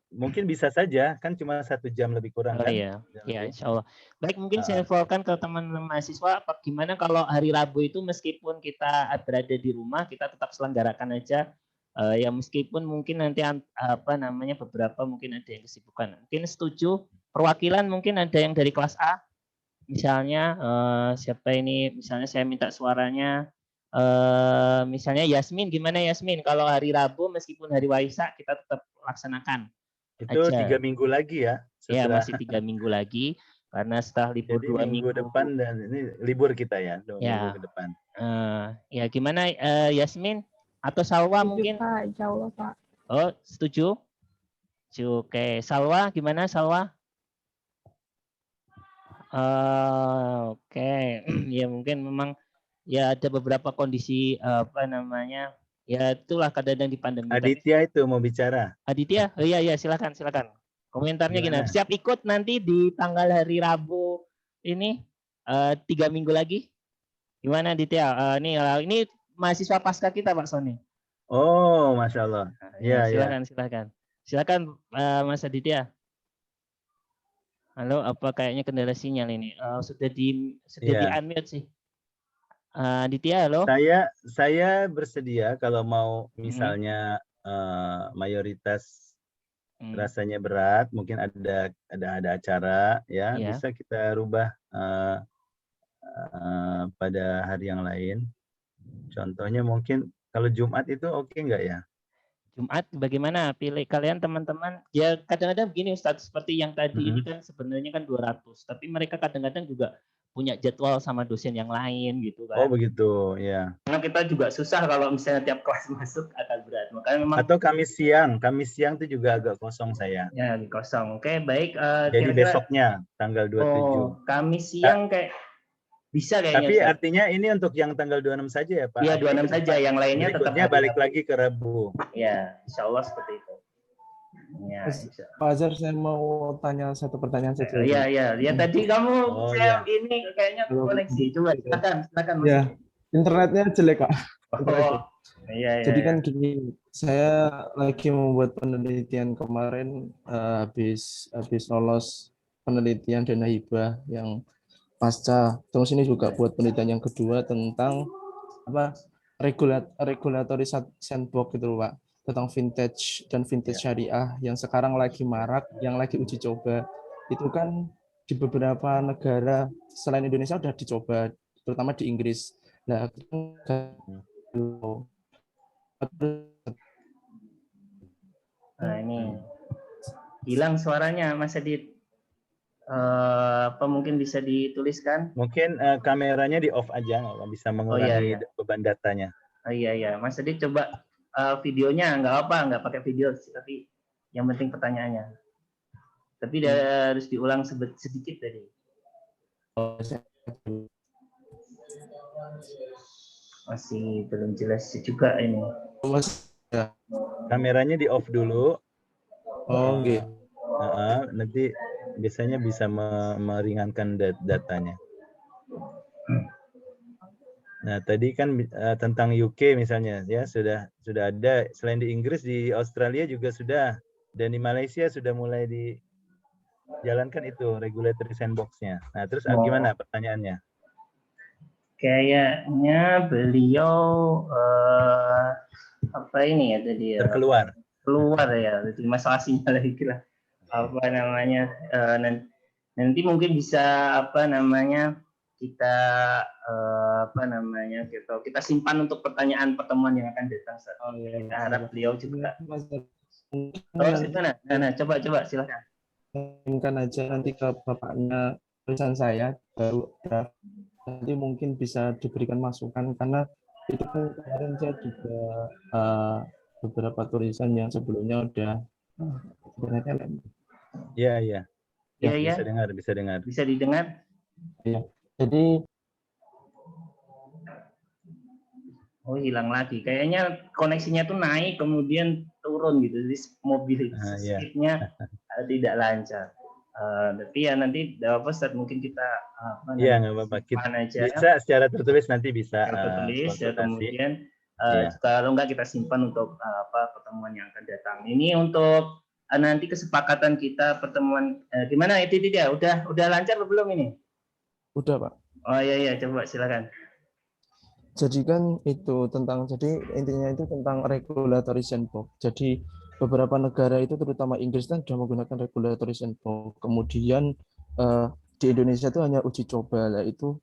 S1: Mungkin bisa saja, kan cuma 1 jam lebih kurang kan?
S2: Iya, ya insya Allah. Baik, mungkin saya infokan ke teman-teman mahasiswa, gimana kalau hari Rabu itu meskipun kita berada di rumah, kita tetap selenggarakan aja. Ya meskipun mungkin nanti beberapa mungkin ada yang kesibukan. Mungkin setuju, perwakilan mungkin ada yang dari kelas A, misalnya siapa ini? Misalnya saya minta suaranya. Misalnya Yasmin, gimana Yasmin? Kalau hari Rabu meskipun hari Waisak kita tetap laksanakan.
S1: Itu
S2: aja.
S1: 3 minggu lagi ya?
S2: Ya masih 3 minggu lagi karena setelah libur 2 minggu
S1: depan dan ini libur kita ya 2 minggu ke depan.
S2: Ya gimana Yasmin atau Salwa
S4: setuju,
S2: mungkin?
S4: Pak, insya Allah Pak.
S2: Oh setuju? Oke, Salwa gimana Salwa? Oke, ya mungkin memang ya ada beberapa kondisi ya itulah kadang-kadang di pandemi.
S1: Aditya itu mau bicara.
S2: Aditya, oh iya silakan. Komentarnya gimana? Siap ikut nanti di tanggal hari Rabu ini 3 minggu lagi? Gimana Aditya? Ini mahasiswa pasca kita Pak Sony.
S1: Oh, Masya Allah.
S2: Ya, silakan Mas Aditya. Halo, apa kayaknya kendala sinyal ini? Sudah di unmute sih. Aditya, halo.
S1: Saya bersedia kalau mau misalnya mayoritas rasanya berat, mungkin ada acara ya, bisa kita rubah pada hari yang lain. Contohnya mungkin kalau Jumat itu oke nggak ya?
S2: Jumat bagaimana? Pilih kalian teman-teman. Ya kadang-kadang begini Ustadz, seperti yang tadi ini kan sebenarnya kan 200, tapi mereka kadang-kadang juga punya jadwal sama dosen yang lain gitu kan.
S1: Oh begitu, ya.
S2: Karena kita juga susah kalau misalnya tiap kelas masuk akan berat. Makanya memang.
S1: Atau Kamis siang itu juga agak kosong saya.
S2: Ya kosong. Oke, baik.
S1: Jadi besoknya tanggal 27.
S2: Oh, Kamis siang kayak bisa kayaknya.
S1: Tapi artinya ini untuk yang tanggal 26 saja ya Pak?
S2: Iya 26 saja, yang lainnya tetap
S1: balik lagi ke Rabu.
S2: Ya, insya Allah seperti itu. Ya,
S5: Pak Azhar, saya mau tanya satu pertanyaan saja.
S2: Iya. Ya tadi kamu ini kayaknya koneksi. Coba silakan.
S5: Ya, internetnya jelek Kak.
S2: Iya.
S5: Jadi kan gini, saya lagi membuat penelitian kemarin habis lolos penelitian dana hibah yang pasca. Terus ini juga buat penelitian yang kedua tentang regulatory sandbox gitu loh Pak, tentang vintage dan vintage syariah yang sekarang lagi marak, yang lagi uji coba. Itu kan di beberapa negara selain Indonesia udah dicoba, terutama di Inggris. Nah,
S2: ini hilang suaranya Mas Adit. Apa mungkin bisa dituliskan?
S1: Mungkin kameranya di off aja, nggak bisa mengurangi beban datanya.
S2: Oh iya, Mas Adit coba videonya nggak pakai video, tapi yang penting pertanyaannya. Tapi harus diulang sedikit tadi. Masih belum jelas juga ini.
S1: Kameranya di off dulu.
S5: Oh, gitu.
S1: Nanti biasanya bisa meringankan datanya. Nah, tadi kan tentang UK misalnya ya sudah ada, selain di Inggris di Australia juga sudah, dan di Malaysia sudah mulai dijalankan itu regulatory sandbox-nya. Nah, terus gimana pertanyaannya?
S2: Kayaknya beliau apa ini ya tadi ya? Keluar ya, jadi masalah sinyal lagi lah. Apa namanya? Nanti mungkin bisa apa namanya? Kita kita simpan untuk pertanyaan pertemuan yang akan datang. Kita harap beliau juga. Nah, coba silakan.
S5: Mungkin aja nanti ke bapaknya tulisan saya baru draft. Nanti mungkin bisa diberikan masukan karena itu kan kemarin saya juga beberapa tulisan yang sebelumnya udah
S2: Iya. Bisa didengar.
S5: Iya. Jadi
S2: hilang lagi. Kayaknya koneksinya tuh naik kemudian turun gitu. Jadi mobil speednya tidak lancar. Tapi ya nanti Ustaz mungkin kita
S1: nggak apa-apa. Bisa secara tertulis nanti bisa
S2: tertulis ya, kemudian kalau enggak kita simpan untuk pertemuan yang akan datang. Ini untuk nanti kesepakatan kita pertemuan gimana itu dia? Udah lancar atau belum ini?
S5: Udah, Pak.
S2: Oh iya, coba silakan.
S5: Jadi kan itu intinya itu tentang regulatory sandbox. Jadi beberapa negara itu terutama Inggris kan sudah menggunakan regulatory sandbox. Kemudian di Indonesia itu hanya uji coba, yaitu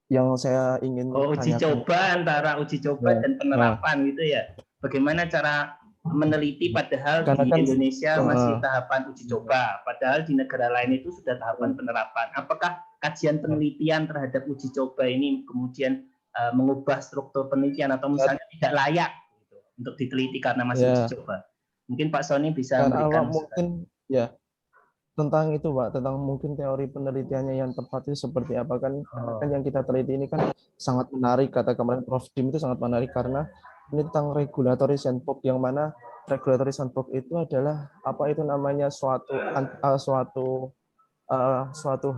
S5: yang saya ingin
S2: uji coba antara uji coba dan penerapan gitu ya. Bagaimana cara meneliti padahal di Indonesia masih tahapan uji coba, padahal di negara lain itu sudah tahapan penerapan. Apakah kajian penelitian terhadap uji coba ini kemudian mengubah struktur penelitian atau misalnya tidak layak gitu, untuk diteliti karena masih uji coba? Mungkin Pak Sony bisa memberikan
S5: mungkin ya tentang itu, Pak, tentang mungkin teori penelitiannya yang tepat itu seperti apa kan yang kita teliti ini kan sangat menarik, kata kemarin Prof. Dim itu sangat menarik karena ini tentang regulatory sandbox, yang mana regulatory sandbox itu adalah apa itu namanya suatu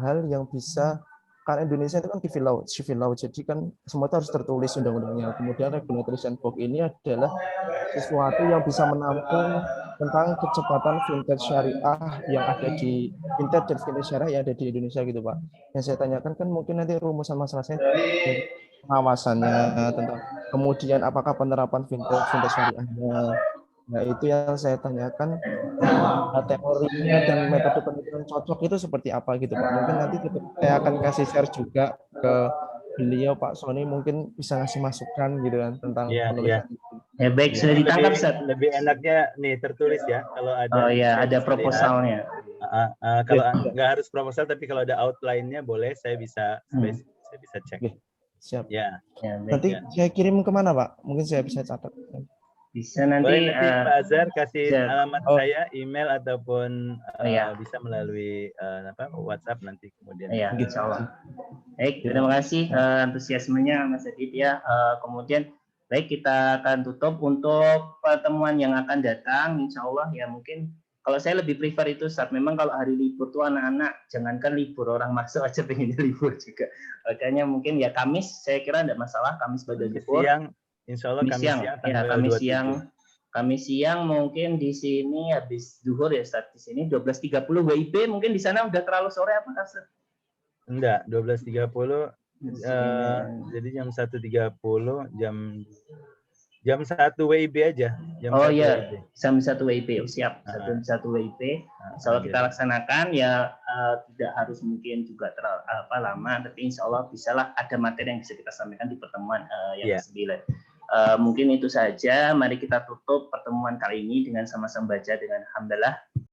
S5: hal yang bisa, karena Indonesia itu kan civil law, jadi kan semua itu harus tertulis undang-undangnya. Kemudian regulatory sandbox ini adalah sesuatu yang bisa menampung tentang kecepatan fintech syariah yang ada di syariah yang ada di Indonesia gitu, Pak. Yang saya tanyakan kan mungkin nanti rumusan masalahnya dari pengawasannya, tentang kemudian apakah penerapan fintech syariahnya. Nah, itu yang saya tanyakan, teorinya dan metode penelitian cocok itu seperti apa gitu, Pak. Mungkin nanti saya akan kasih share juga ke beliau, Pak Sony, mungkin bisa ngasih masukan gitu kan tentang penelitian itu.
S2: Ya baik, sudah ditangkap, Ustaz.
S1: Lebih enaknya nih tertulis ya, kalau ada
S2: ada proposalnya.
S1: Kalau nggak harus proposal, tapi kalau ada outline-nya boleh, saya bisa cek.
S5: Siap.
S1: Ya.
S5: Nanti saya kirim kemana, Pak? Mungkin saya bisa catat.
S2: Bisa nanti
S1: Pak Azhar kasih alamat saya, email ataupun bisa melalui WhatsApp nanti kemudian.
S2: Iya, insya Allah. Baik, terima kasih antusiasmenya Mas Adit ya. Kemudian baik, kita akan tutup untuk pertemuan yang akan datang, insya Allah ya. Mungkin kalau saya lebih prefer itu saat memang kalau hari libur tuh anak-anak jangankan libur, orang masuk aja pengennya libur juga. Makanya mungkin ya Kamis, saya kira tidak masalah, Kamis pada libur.
S1: Insya Allah
S2: Kamis siang mungkin di sini habis zuhur ya, start di sini 12.30 WIB, mungkin di sana udah terlalu sore apa Ustaz?
S1: Enggak, 12.30 jadi jam 1.30 jam 1 WIB aja.
S2: Jam 1 WIB. Siap, 1 WIB. Insya Allah kita laksanakan ya, tidak harus mungkin juga terlalu lama, tapi insya Allah bisalah ada materi yang bisa kita sampaikan di pertemuan yang ke-9. Mungkin itu saja. Mari kita tutup pertemuan kali ini dengan sama-sama baca dengan hamdalah.